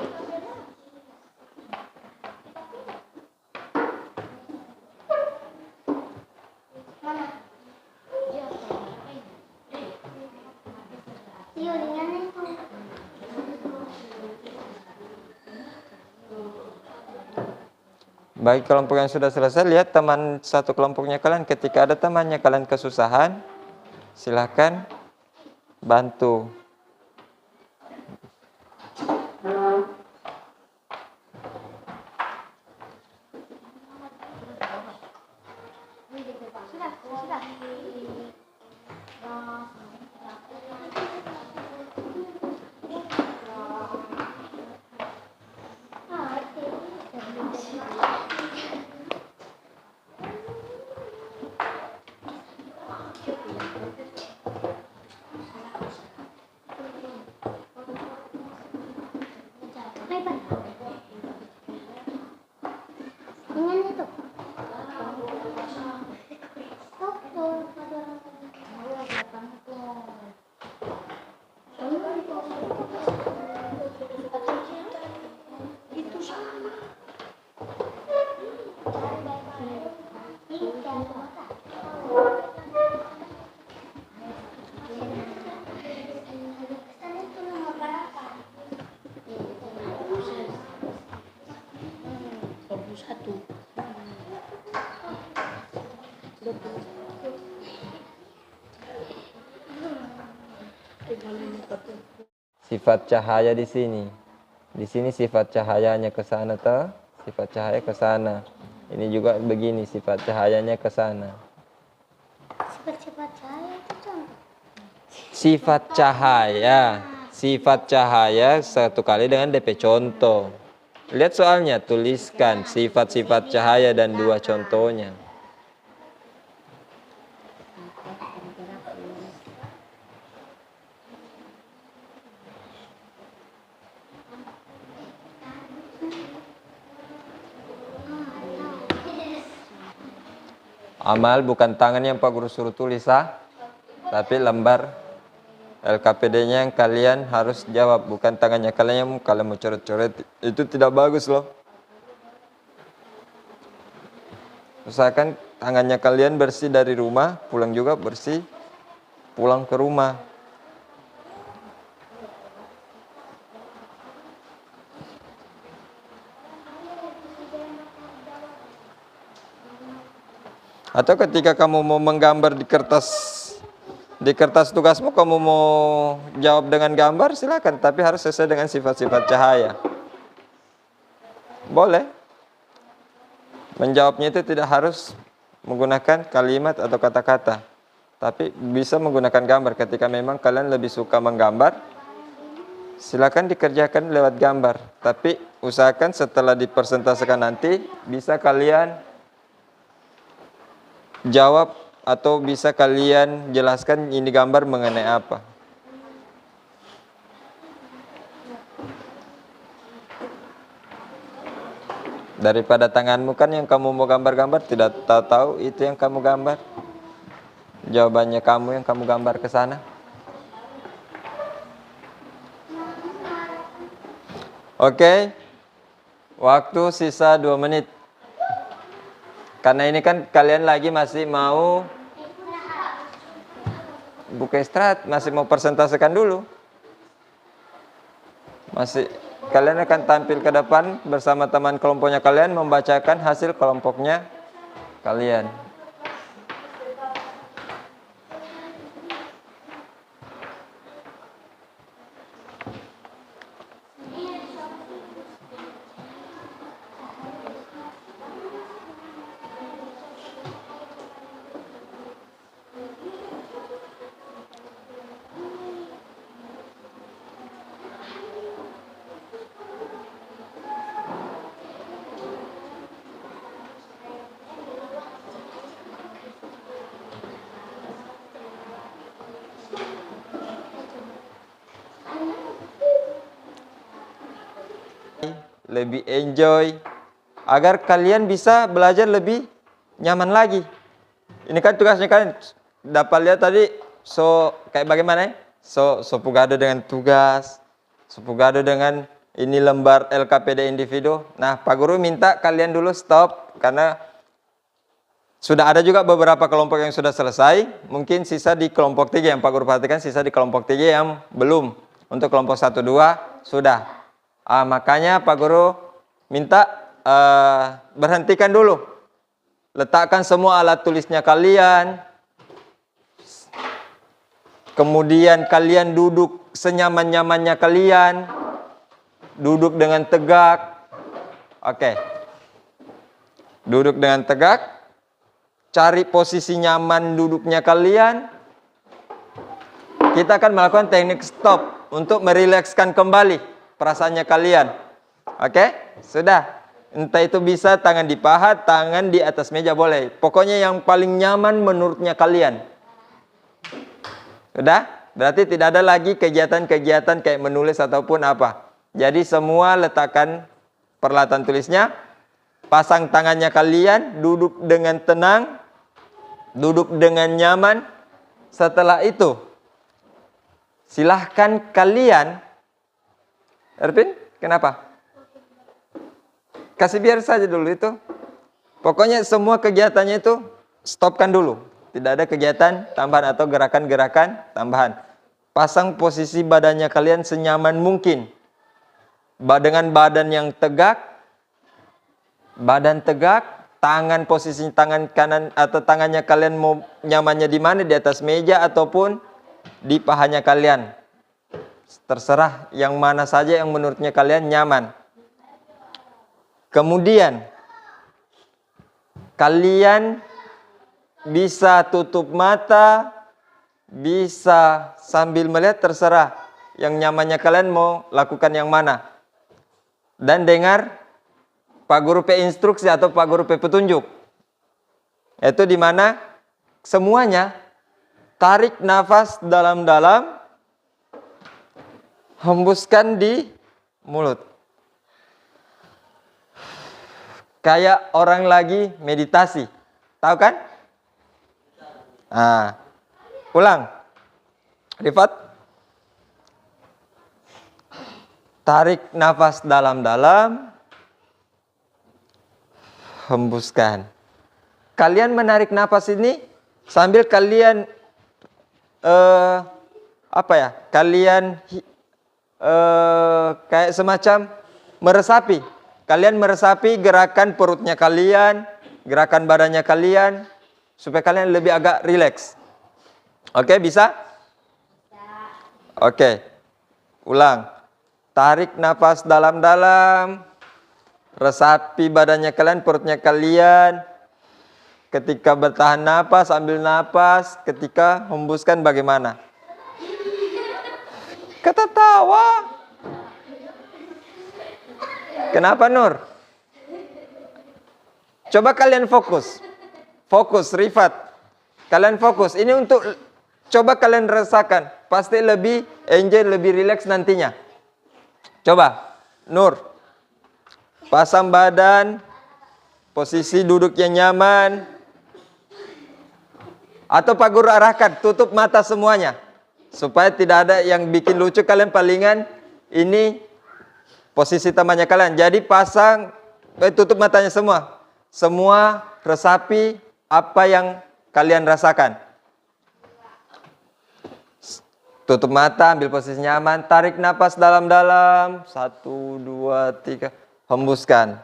Bagi kelompok yang sudah selesai, lihat teman satu kelompoknya kalian. Ketika ada temannya kalian kesusahan, silahkan bantu. Sifat cahaya di sini. Di sini sifat cahayanya ke sana toh, sifat cahaya ke sana. Ini juga begini, sifat cahayanya ke sana. Sifat cahaya itu contoh. Sifat cahaya satu kali dengan DP contoh. Lihat soalnya, tuliskan sifat-sifat cahaya dan 2 contohnya. Amal bukan tangan yang Pak Guru suruh tulis, tapi lembar LKPD-nya yang kalian harus jawab, bukan tangannya kalian yang kalian mau coret-coret. Itu tidak bagus loh. Usahakan tangannya kalian bersih dari rumah, pulang juga bersih, pulang ke rumah. Atau ketika kamu mau menggambar di kertas tugasmu, kamu mau jawab dengan gambar, silakan, tapi harus sesuai dengan sifat-sifat cahaya. Boleh. Menjawabnya itu tidak harus menggunakan kalimat atau kata-kata, tapi bisa menggunakan gambar. Ketika memang kalian lebih suka menggambar, silakan dikerjakan lewat gambar. Tapi usahakan setelah dipresentasikan nanti, bisa kalian jawab atau bisa kalian jelaskan ini gambar mengenai apa. Daripada tanganmu kan yang kamu mau gambar-gambar, tidak tahu itu yang kamu gambar. Jawabannya kamu yang kamu gambar ke sana. Oke. Waktu sisa 2 menit. Karena ini kan kalian lagi masih mau buka istirahat, masih mau persentasekan dulu. Masih kalian akan tampil ke depan bersama teman kelompoknya kalian membacakan hasil kelompoknya kalian. Lebih enjoy, agar kalian bisa belajar lebih nyaman lagi. Ini kan tugasnya kalian. Dapat lihat tadi, kayak bagaimana ya? Pugado dengan tugas, pugado dengan ini lembar LKPD individu. Nah, Pak Guru minta kalian dulu stop, karena sudah ada juga beberapa kelompok yang sudah selesai. Mungkin sisa di kelompok 3 yang Pak Guru perhatikan, sisa di kelompok 3 yang belum. Untuk kelompok 1, 2 sudah. Makanya Pak Guru minta berhentikan dulu. Letakkan semua alat tulisnya kalian. Kemudian kalian duduk senyaman-nyamannya kalian. Duduk dengan tegak. Oke. Duduk dengan tegak. Cari posisi nyaman duduknya kalian. Kita akan melakukan teknik stop untuk merilekskan kembali perasaannya kalian. Oke? Sudah. Entah itu bisa tangan di paha, tangan di atas meja boleh. Pokoknya yang paling nyaman menurutnya kalian. Sudah? Berarti tidak ada lagi kegiatan-kegiatan kayak menulis ataupun apa. Jadi semua letakkan peralatan tulisnya. Pasang tangannya kalian, duduk dengan tenang, duduk dengan nyaman. Setelah itu, silahkan kalian, Ervin, kenapa? Kasih biar saja dulu itu. Pokoknya semua kegiatannya itu stopkan dulu. Tidak ada kegiatan tambahan atau gerakan-gerakan tambahan. Pasang posisi badannya kalian senyaman mungkin. Dengan badan yang tegak. Badan tegak. Tangan, posisi tangan kanan atau tangannya kalian mau nyamannya di mana? Di atas meja ataupun di pahanya kalian. Terserah yang mana saja yang menurutnya kalian nyaman. Kemudian kalian bisa tutup mata, bisa sambil melihat, terserah yang nyamannya kalian mau lakukan yang mana. Dan dengar Pak Guru P instruksi atau Pak Guru P petunjuk. Itu di mana semuanya tarik nafas dalam-dalam, hembuskan di mulut. Kayak orang lagi meditasi. Tahu kan? Ulang. Rifat. Tarik nafas dalam-dalam. Hembuskan. Kalian menarik nafas ini sambil kalian kalian kayak semacam meresapi. Kalian meresapi gerakan perutnya kalian, gerakan badannya kalian, supaya kalian lebih agak rileks. Oke, bisa? Oke. Ulang. Tarik nafas dalam-dalam. Resapi badannya kalian, perutnya kalian. Ketika bertahan napas, ambil napas. Ketika hembuskan bagaimana? Ketawa. Kenapa, Nur? Coba kalian fokus. Fokus, Rifat. Kalian fokus. Ini untuk coba kalian rasakan. Pasti lebih enjoy, lebih rileks nantinya. Coba, Nur. Pasang badan. Posisi duduk yang nyaman. Atau Pak Guru arahkan, tutup mata semuanya. Supaya tidak ada yang bikin lucu, kalian palingan ini posisi temannya kalian. Jadi pasang, tutup matanya semua. Semua resapi apa yang kalian rasakan. Tutup mata, ambil posisi nyaman, tarik napas dalam-dalam. 1, 2, 3, hembuskan.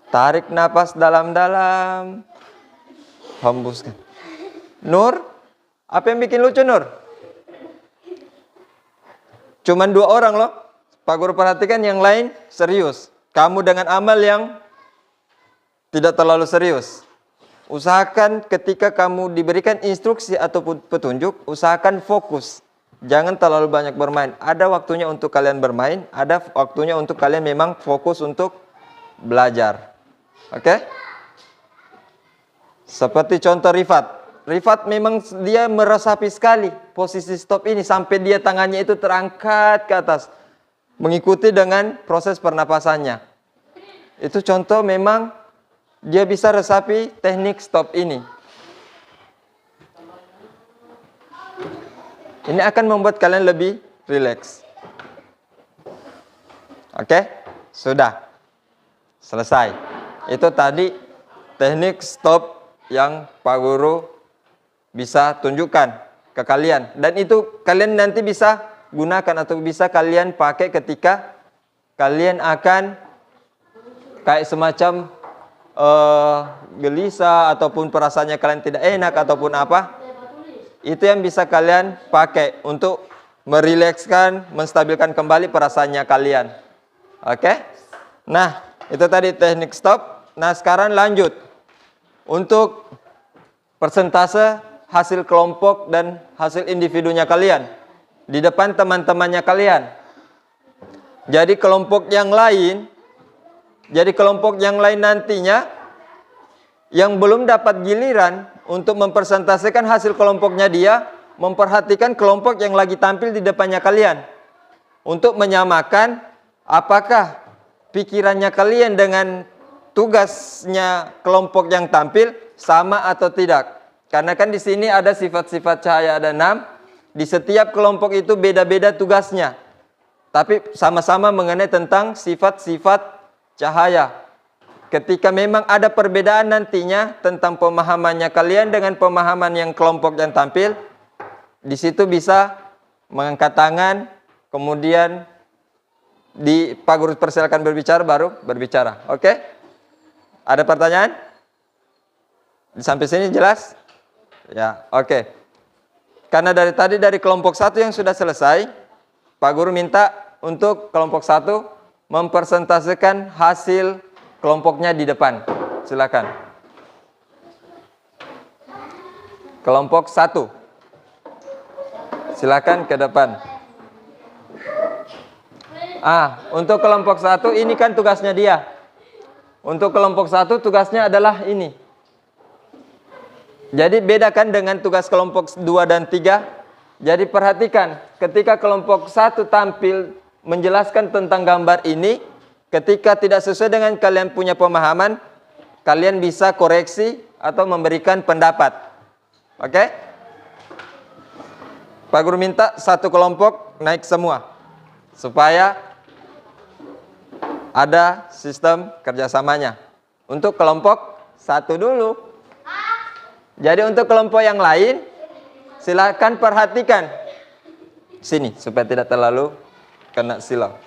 Tarik napas dalam-dalam, hembuskan. Nur, apa yang bikin lucu Nur? Cuman 2 orang loh. Pak Guru perhatikan, yang lain serius. Kamu dengan amal yang tidak terlalu serius. Usahakan ketika kamu diberikan instruksi ataupun petunjuk, usahakan fokus. Jangan terlalu banyak bermain. Ada waktunya untuk kalian bermain, ada waktunya untuk kalian memang fokus untuk belajar. Oke? Seperti contoh Rifat. Rifat memang dia meresapi sekali posisi stop ini sampai dia tangannya itu terangkat ke atas. Mengikuti dengan proses pernapasannya. Itu contoh memang dia bisa resapi teknik stop ini. Ini akan membuat kalian lebih rileks. Oke? Sudah. Selesai. Itu tadi teknik stop yang Pak Guru bisa tunjukkan ke kalian. Dan itu kalian nanti bisa gunakan atau bisa kalian pakai ketika kalian akan kayak semacam gelisah ataupun perasaannya kalian tidak enak ataupun apa. Itu yang bisa kalian pakai untuk merilekskan, menstabilkan kembali perasaannya kalian. Oke? Nah, itu tadi teknik stop. Nah, sekarang lanjut untuk persentase hasil kelompok dan hasil individunya kalian di depan teman-temannya kalian. Jadi kelompok yang lain nantinya yang belum dapat giliran untuk mempresentasikan hasil kelompoknya dia, memperhatikan kelompok yang lagi tampil di depannya kalian untuk menyamakan apakah pikirannya kalian dengan tugasnya kelompok yang tampil sama atau tidak. Karena kan di sini ada sifat-sifat cahaya, ada 6. Di setiap kelompok itu beda-beda tugasnya. Tapi sama-sama mengenai tentang sifat-sifat cahaya. Ketika memang ada perbedaan nantinya tentang pemahamannya kalian dengan pemahaman yang kelompok yang tampil, di situ bisa mengangkat tangan, kemudian Pak Guru persilakan berbicara, baru berbicara. Oke? Ada pertanyaan? Sampai sini jelas? Ya, oke. Karena dari tadi dari kelompok 1 yang sudah selesai, Pak Guru minta untuk kelompok 1 mempresentasikan hasil kelompoknya di depan. Silakan. Kelompok 1. Silakan ke depan. Untuk kelompok 1 ini kan tugasnya dia. Untuk kelompok 1 tugasnya adalah ini. Jadi bedakan dengan tugas kelompok 2 dan 3. Jadi perhatikan, ketika kelompok 1 tampil menjelaskan tentang gambar ini, ketika tidak sesuai dengan kalian punya pemahaman, kalian bisa koreksi atau memberikan pendapat. Oke? Pak Guru minta satu kelompok naik semua, supaya ada sistem kerjasamanya. Untuk kelompok 1 dulu. Jadi untuk kelompok yang lain, silakan perhatikan. Sini, supaya tidak terlalu kena silau.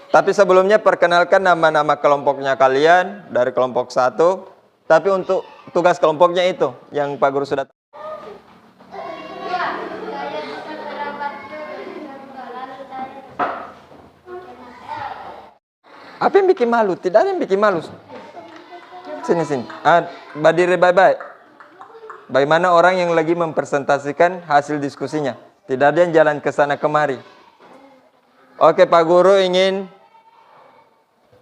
Tapi sebelumnya perkenalkan nama-nama kelompoknya kalian dari kelompok 1. Tapi untuk tugas kelompoknya itu yang Pak Guru sudah. Apa yang bikin malu? Tidak ada yang bikin malu. Sini. Berdiri baik-baik. Bagaimana orang yang lagi mempresentasikan hasil diskusinya? Tidak ada yang jalan ke sana kemari. Oke, Pak Guru ingin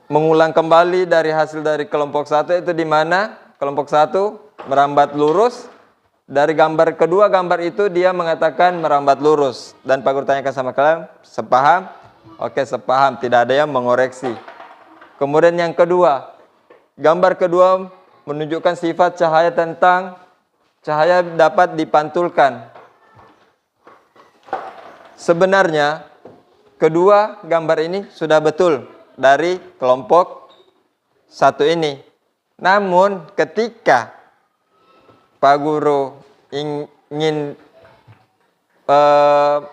mengulang kembali dari hasil dari kelompok 1 itu di mana? Kelompok 1 merambat lurus. Dari gambar kedua, gambar itu dia mengatakan merambat lurus. Dan Pak Guru tanyakan sama kalian, sepaham? Oke, sepaham. Tidak ada yang mengoreksi. Kemudian yang kedua, gambar kedua menunjukkan sifat cahaya tentang cahaya dapat dipantulkan. sebenarnya kedua gambar ini sudah betul dari kelompok satu ini. Namun ketika Pak Guru ingin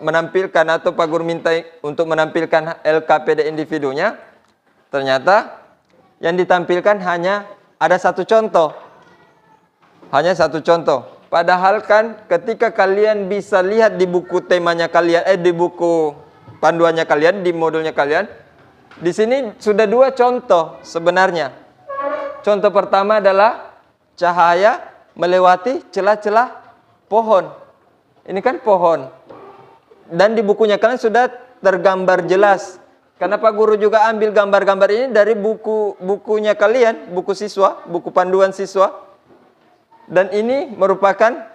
menampilkan atau Pak Guru minta untuk menampilkan LKPD individunya, ternyata yang ditampilkan hanya ada satu contoh. Hanya satu contoh. Padahal kan ketika kalian bisa lihat di buku temanya kalian, di buku panduannya kalian, di modulnya kalian, di sini sudah dua contoh sebenarnya. Contoh pertama adalah cahaya melewati celah-celah pohon. Ini kan pohon. Dan di bukunya kalian sudah tergambar jelas. Karena Pak Guru juga ambil gambar-gambar ini dari bukunya kalian, buku siswa, buku panduan siswa. Dan ini merupakan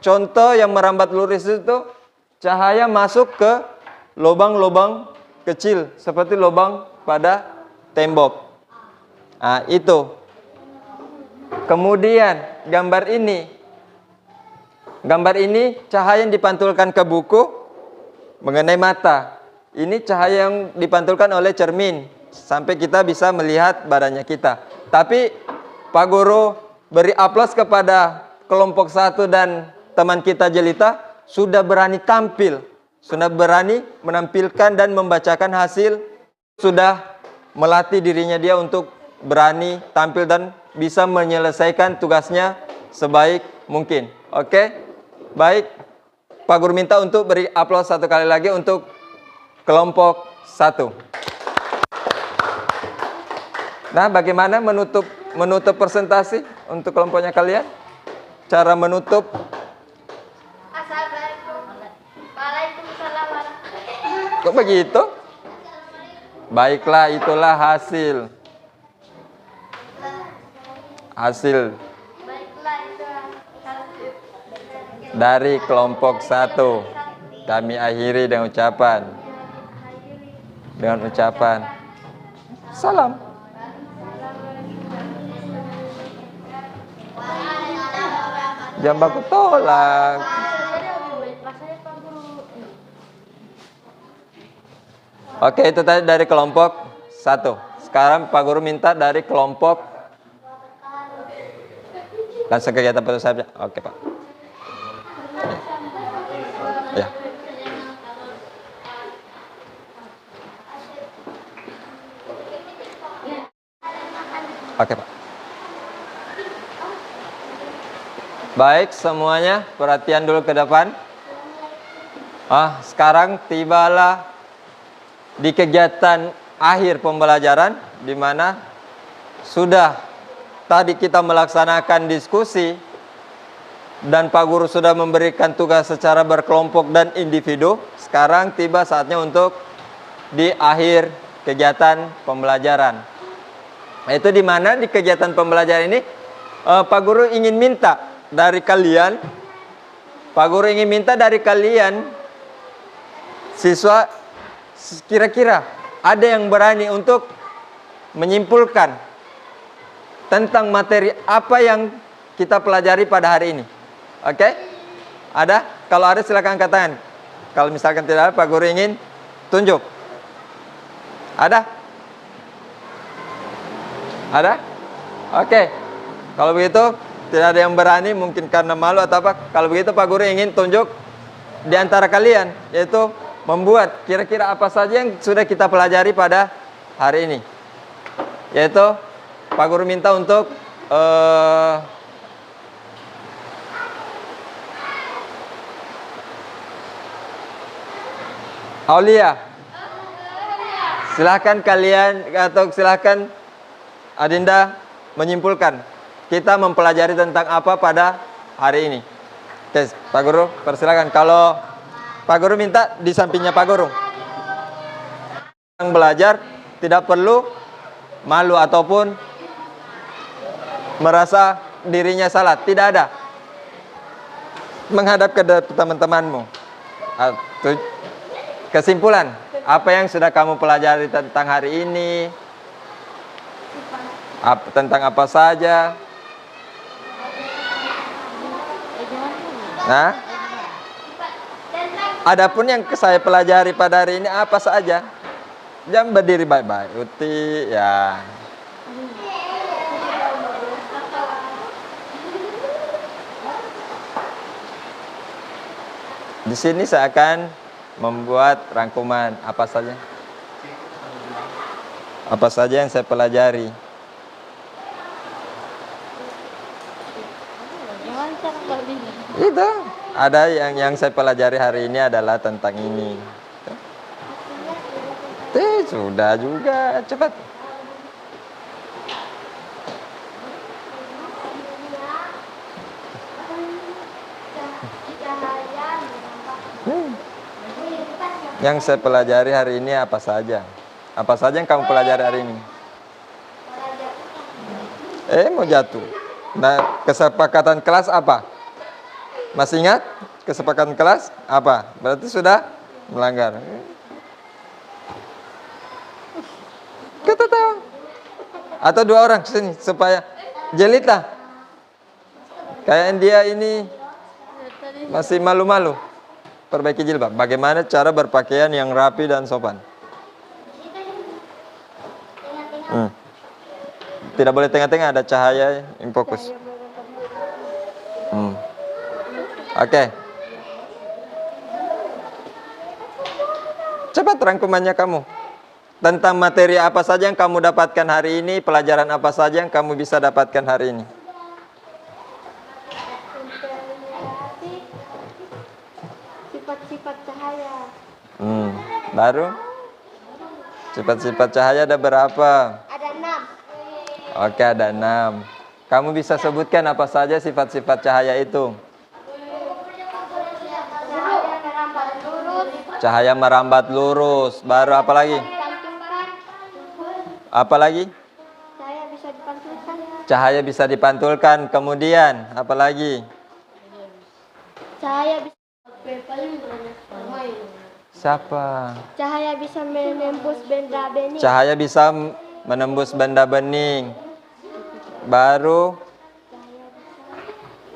contoh yang merambat lurus itu cahaya masuk ke lubang-lubang kecil seperti lubang pada tembok. Nah, itu. Kemudian gambar ini cahaya yang dipantulkan ke buku mengenai mata. Ini cahaya yang dipantulkan oleh cermin sampai kita bisa melihat badannya kita. Tapi Pak Guru beri aplaus kepada kelompok 1 dan teman kita Jelita sudah berani tampil, sudah berani menampilkan dan membacakan hasil, sudah melatih dirinya dia untuk berani tampil dan bisa menyelesaikan tugasnya sebaik mungkin. Oke? Baik, Pak Guru minta untuk beri aplaus satu kali lagi untuk kelompok 1. Nah, bagaimana menutup presentasi untuk kelompoknya kalian? Cara menutup. Assalamualaikum. Waalaikumsalam warahmatullahi. Kok begitu? Baiklah, itulah hasil. Baiklah itu hasil. Dari kelompok 1. Kami akhiri dengan ucapan. Salam. Jangan baku tolak. Oke, itu tadi dari kelompok 1. Sekarang Pak Guru minta dari kelompok. Langsung kegiatan penulis saja. Oke, Pak. Ya. Oke, Pak. Baik, semuanya perhatian dulu ke depan. Sekarang tibalah di kegiatan akhir pembelajaran, di mana sudah tadi kita melaksanakan diskusi dan Pak Guru sudah memberikan tugas secara berkelompok dan individu. Sekarang tiba saatnya untuk di akhir kegiatan pembelajaran. Itu di mana di kegiatan pembelajaran ini Pak Guru ingin minta dari kalian, siswa, kira-kira ada yang berani untuk menyimpulkan tentang materi apa yang kita pelajari pada hari ini. Oke? Ada? Kalau ada silakan angkat tangan. Kalau misalkan tidak ada, Pak Guru ingin tunjuk. Ada? Ada? Oke. Kalau begitu tidak ada yang berani, mungkin karena malu atau apa. Kalau begitu Pak Guru ingin tunjuk di antara kalian, yaitu membuat kira-kira apa saja yang sudah kita pelajari pada hari ini. Yaitu Pak Guru minta untuk Aulia, silahkan kalian atau silahkan Adinda menyimpulkan kita mempelajari tentang apa pada hari ini. Oke, Pak Guru, persilakan. Kalau Pak Guru minta di sampingnya Pak Guru. Yang belajar tidak perlu malu ataupun merasa dirinya salah. Tidak ada. Menghadap ke teman-temanmu. Kesimpulan, apa yang sudah kamu pelajari tentang hari ini? Tentang apa saja? Nah? Tentang Adapun yang saya pelajari pada hari ini apa saja? Jam berdiri baik-baik. Uti, ya. Di sini saya akan membuat rangkuman apa saja. Apa saja yang saya pelajari. Itu ada yang saya pelajari hari ini adalah tentang ini. Sudah juga, cepat. Yang saya pelajari hari ini apa saja? Apa saja yang kamu pelajari hari ini? Mau jatuh. Nah, kesepakatan kelas apa? Masih ingat? Kesepakatan kelas apa? Berarti sudah melanggar. Kata tahu. Atau dua orang sini supaya Jelita. Kayak dia ini masih malu-malu. Perbaiki jilbab. Bagaimana cara berpakaian yang rapi dan sopan? Tidak boleh tengah-tengah, ada cahaya yang fokus. Oke. Cepat rangkumannya kamu. Tentang materi apa saja yang kamu dapatkan hari ini, pelajaran apa saja yang kamu bisa dapatkan hari ini. Sifat-sifat cahaya. Baru? Sifat-sifat cahaya ada berapa? Ada 6. Oke, ada 6. Kamu bisa sebutkan apa saja sifat-sifat cahaya itu? Cahaya merambat lurus. Cahaya merambat lurus. Baru apa lagi? Apa lagi? Cahaya bisa dipantulkan. Cahaya bisa dipantulkan. Kemudian, apa lagi? Cahaya bisa paling bermain. Siapa? Cahaya bisa menembus benda bening. Cahaya bisa menembus benda bening. Baru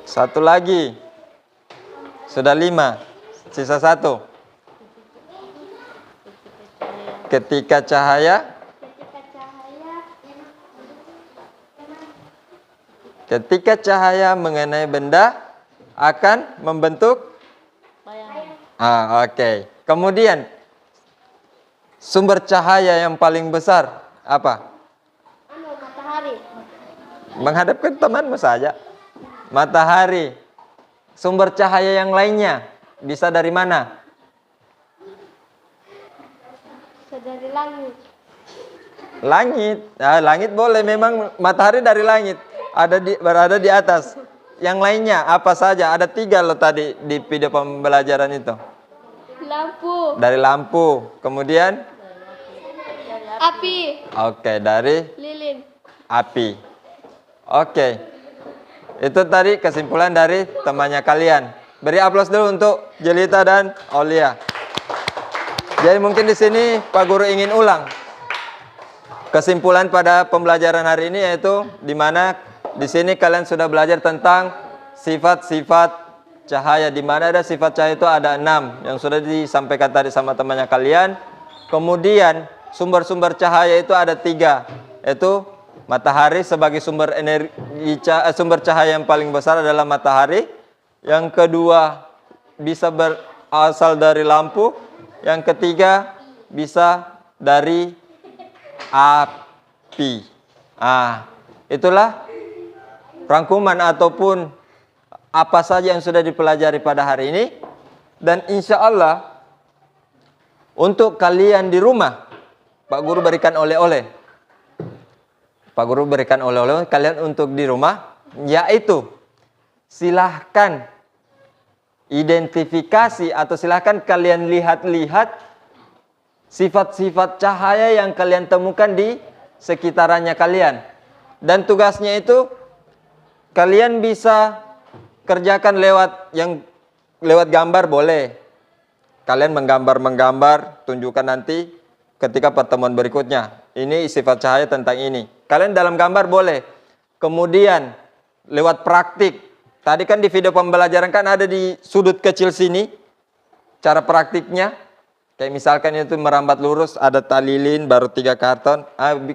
satu lagi. Sudah 5. Sisa 1. Ketika cahaya mengenai benda akan membentuk oke. Kemudian sumber cahaya yang paling besar apa? Matahari. Menghadap ke temanmu saja. Matahari. Sumber cahaya yang lainnya bisa dari mana? Dari langit. Langit. Nah, langit boleh, memang matahari dari langit. Berada di atas. Yang lainnya apa saja? Ada 3 loh tadi di video pembelajaran itu. Lampu. Dari lampu. Kemudian? Api. Oke, dari Lilin. api. Oke. Itu tadi kesimpulan dari temannya kalian. Beri aplaus dulu untuk Jelita dan Aulia. Jadi mungkin di sini Pak Guru ingin ulang. Kesimpulan pada pembelajaran hari ini yaitu di mana di sini kalian sudah belajar tentang sifat-sifat cahaya. Di mana ada sifat cahaya itu ada 6 yang sudah disampaikan tadi sama temannya kalian. Kemudian sumber-sumber cahaya itu ada 3, yaitu matahari sebagai sumber energi sumber cahaya yang paling besar adalah matahari. Yang kedua bisa berasal dari lampu. Yang ketiga bisa dari api. Itulah rangkuman ataupun apa saja yang sudah dipelajari pada hari ini. Dan insya Allah untuk kalian di rumah, Pak Guru berikan oleh-oleh. Pak Guru berikan oleh-oleh kalian untuk di rumah, yaitu silahkan identifikasi atau silahkan kalian lihat-lihat sifat-sifat cahaya yang kalian temukan di sekitarannya kalian. Dan tugasnya itu kalian bisa kerjakan lewat gambar boleh. Kalian menggambar, tunjukkan nanti ketika pertemuan berikutnya. Ini sifat cahaya tentang ini. Kalian dalam gambar boleh. Kemudian lewat praktik. Tadi kan di video pembelajaran kan ada di sudut kecil sini cara praktiknya, kayak misalkan itu merambat lurus, ada tali lilin, baru 3 karton.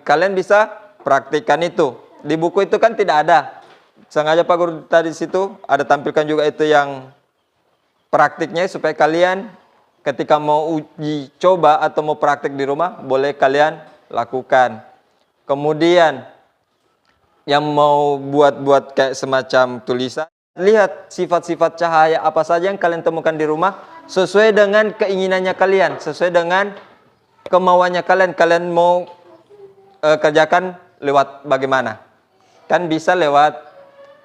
Kalian bisa praktikkan itu. Di buku itu kan tidak ada. Sengaja Pak Guru tadi situ ada tampilkan juga itu yang praktiknya supaya kalian ketika mau uji coba atau mau praktik di rumah, boleh kalian lakukan. Kemudian yang mau buat kayak semacam tulisan, lihat sifat-sifat cahaya apa saja yang kalian temukan di rumah sesuai dengan keinginannya kalian, sesuai dengan kemauannya kalian. Kalian mau kerjakan lewat bagaimana? Kan bisa lewat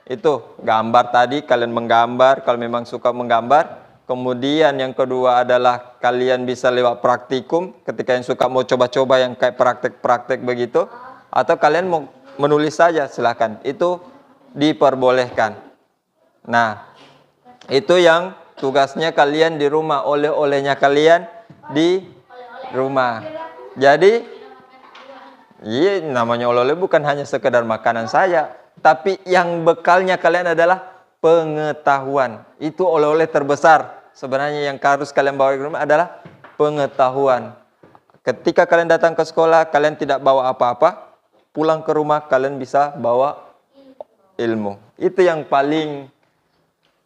itu gambar tadi, kalian menggambar kalau memang suka menggambar. Kemudian yang kedua adalah kalian bisa lewat praktikum ketika yang suka mau coba-coba yang kayak praktek-praktek begitu, atau kalian mau menulis saja, silakan, itu diperbolehkan. Nah, itu yang tugasnya kalian di rumah, oleh-olehnya kalian di rumah. Jadi, iya, namanya oleh-oleh bukan hanya sekedar makanan saja, tapi yang bekalnya kalian adalah pengetahuan. Itu oleh-oleh terbesar. Sebenarnya yang harus kalian bawa ke rumah adalah pengetahuan. Ketika kalian datang ke sekolah, kalian tidak bawa apa-apa. Pulang ke rumah, kalian bisa bawa ilmu. Itu yang paling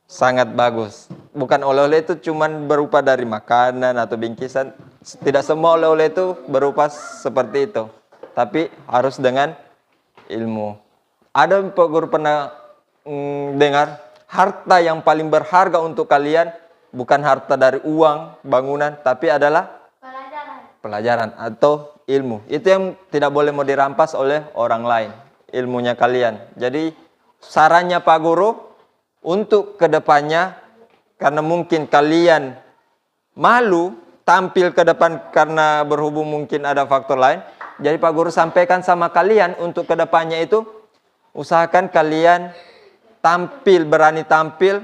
sangat bagus. Bukan oleh-oleh itu cuma berupa dari makanan atau bingkisan. Tidak semua oleh-oleh itu berupa seperti itu. Tapi harus dengan ilmu. Ada Pak Guru pernah dengar, harta yang paling berharga untuk kalian bukan harta dari uang, bangunan, tapi adalah pelajaran atau ilmu. Itu yang tidak boleh mau dirampas oleh orang lain, ilmunya kalian. Jadi sarannya Pak Guru untuk kedepannya, karena mungkin kalian malu tampil ke depan karena berhubung mungkin ada faktor lain. Jadi Pak Guru sampaikan sama kalian untuk kedepannya itu, usahakan kalian tampil, berani tampil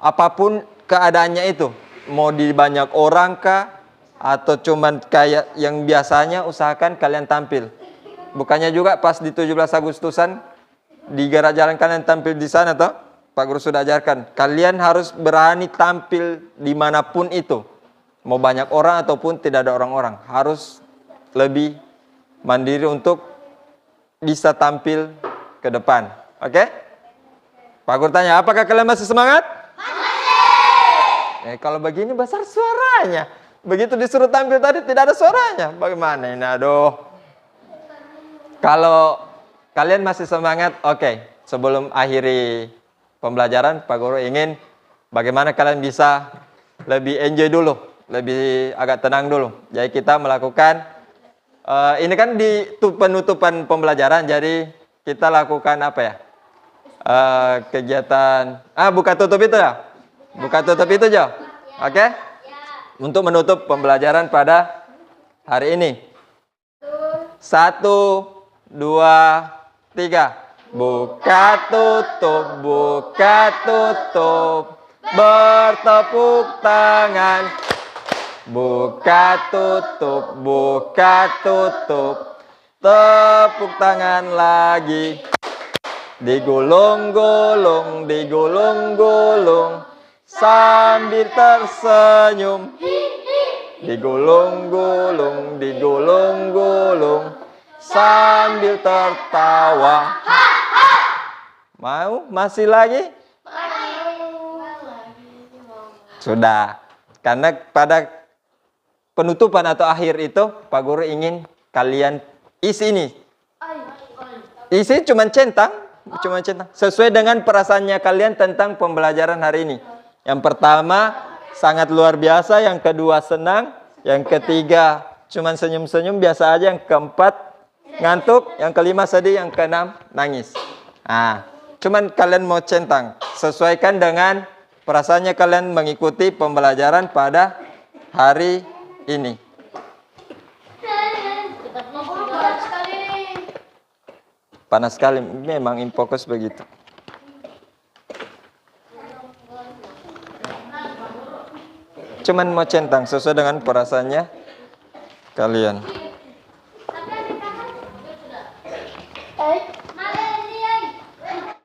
apapun keadaannya itu. Mau di banyak orang kah, atau cuman kayak yang biasanya, usahakan kalian tampil. Bukannya juga pas di 17 Agustusan di gerak jalan kalian tampil di sana toh? Pak Guru sudah ajarkan. Kalian harus berani tampil dimanapun itu. Mau banyak orang ataupun tidak ada orang-orang. Harus lebih mandiri untuk bisa tampil ke depan. Oke? Pak Guru tanya, apakah kalian masih semangat? Masih! Kalau begini besar suaranya. Begitu disuruh tampil tadi tidak ada suaranya. Bagaimana ini? Aduh. Kalau kalian masih semangat, oke. Sebelum akhiri pembelajaran, Pak Guru ingin bagaimana kalian bisa lebih enjoy dulu. Lebih agak tenang dulu. Jadi kita melakukan, ini kan di penutupan pembelajaran, jadi kita lakukan apa ya? Kegiatan, buka tutup itu ya? Buka tutup itu aja. Oke? Untuk menutup pembelajaran pada hari ini. 1, 2, 3. Buka tutup, bertepuk tangan. Buka tutup, tepuk tangan lagi. Digulung-gulung, sambil tersenyum. Digulung-gulung, sambil tertawa. Mau? Masih lagi? Sudah. Karena pada penutupan atau akhir itu, Pak Guru ingin kalian isi ini. Isi cuma centang. Sesuai dengan perasaannya kalian tentang pembelajaran hari ini. Yang pertama, sangat luar biasa. Yang kedua, senang. Yang ketiga, cuma senyum-senyum biasa aja. Yang keempat, ngantuk. Yang kelima, sedih. Yang keenam, nangis. Cuman kalian mau centang. Sesuaikan dengan perasaannya kalian mengikuti pembelajaran pada hari ini. Panas sekali, memang Infokus begitu. Cuman mau centang sesuai dengan perasaannya kalian.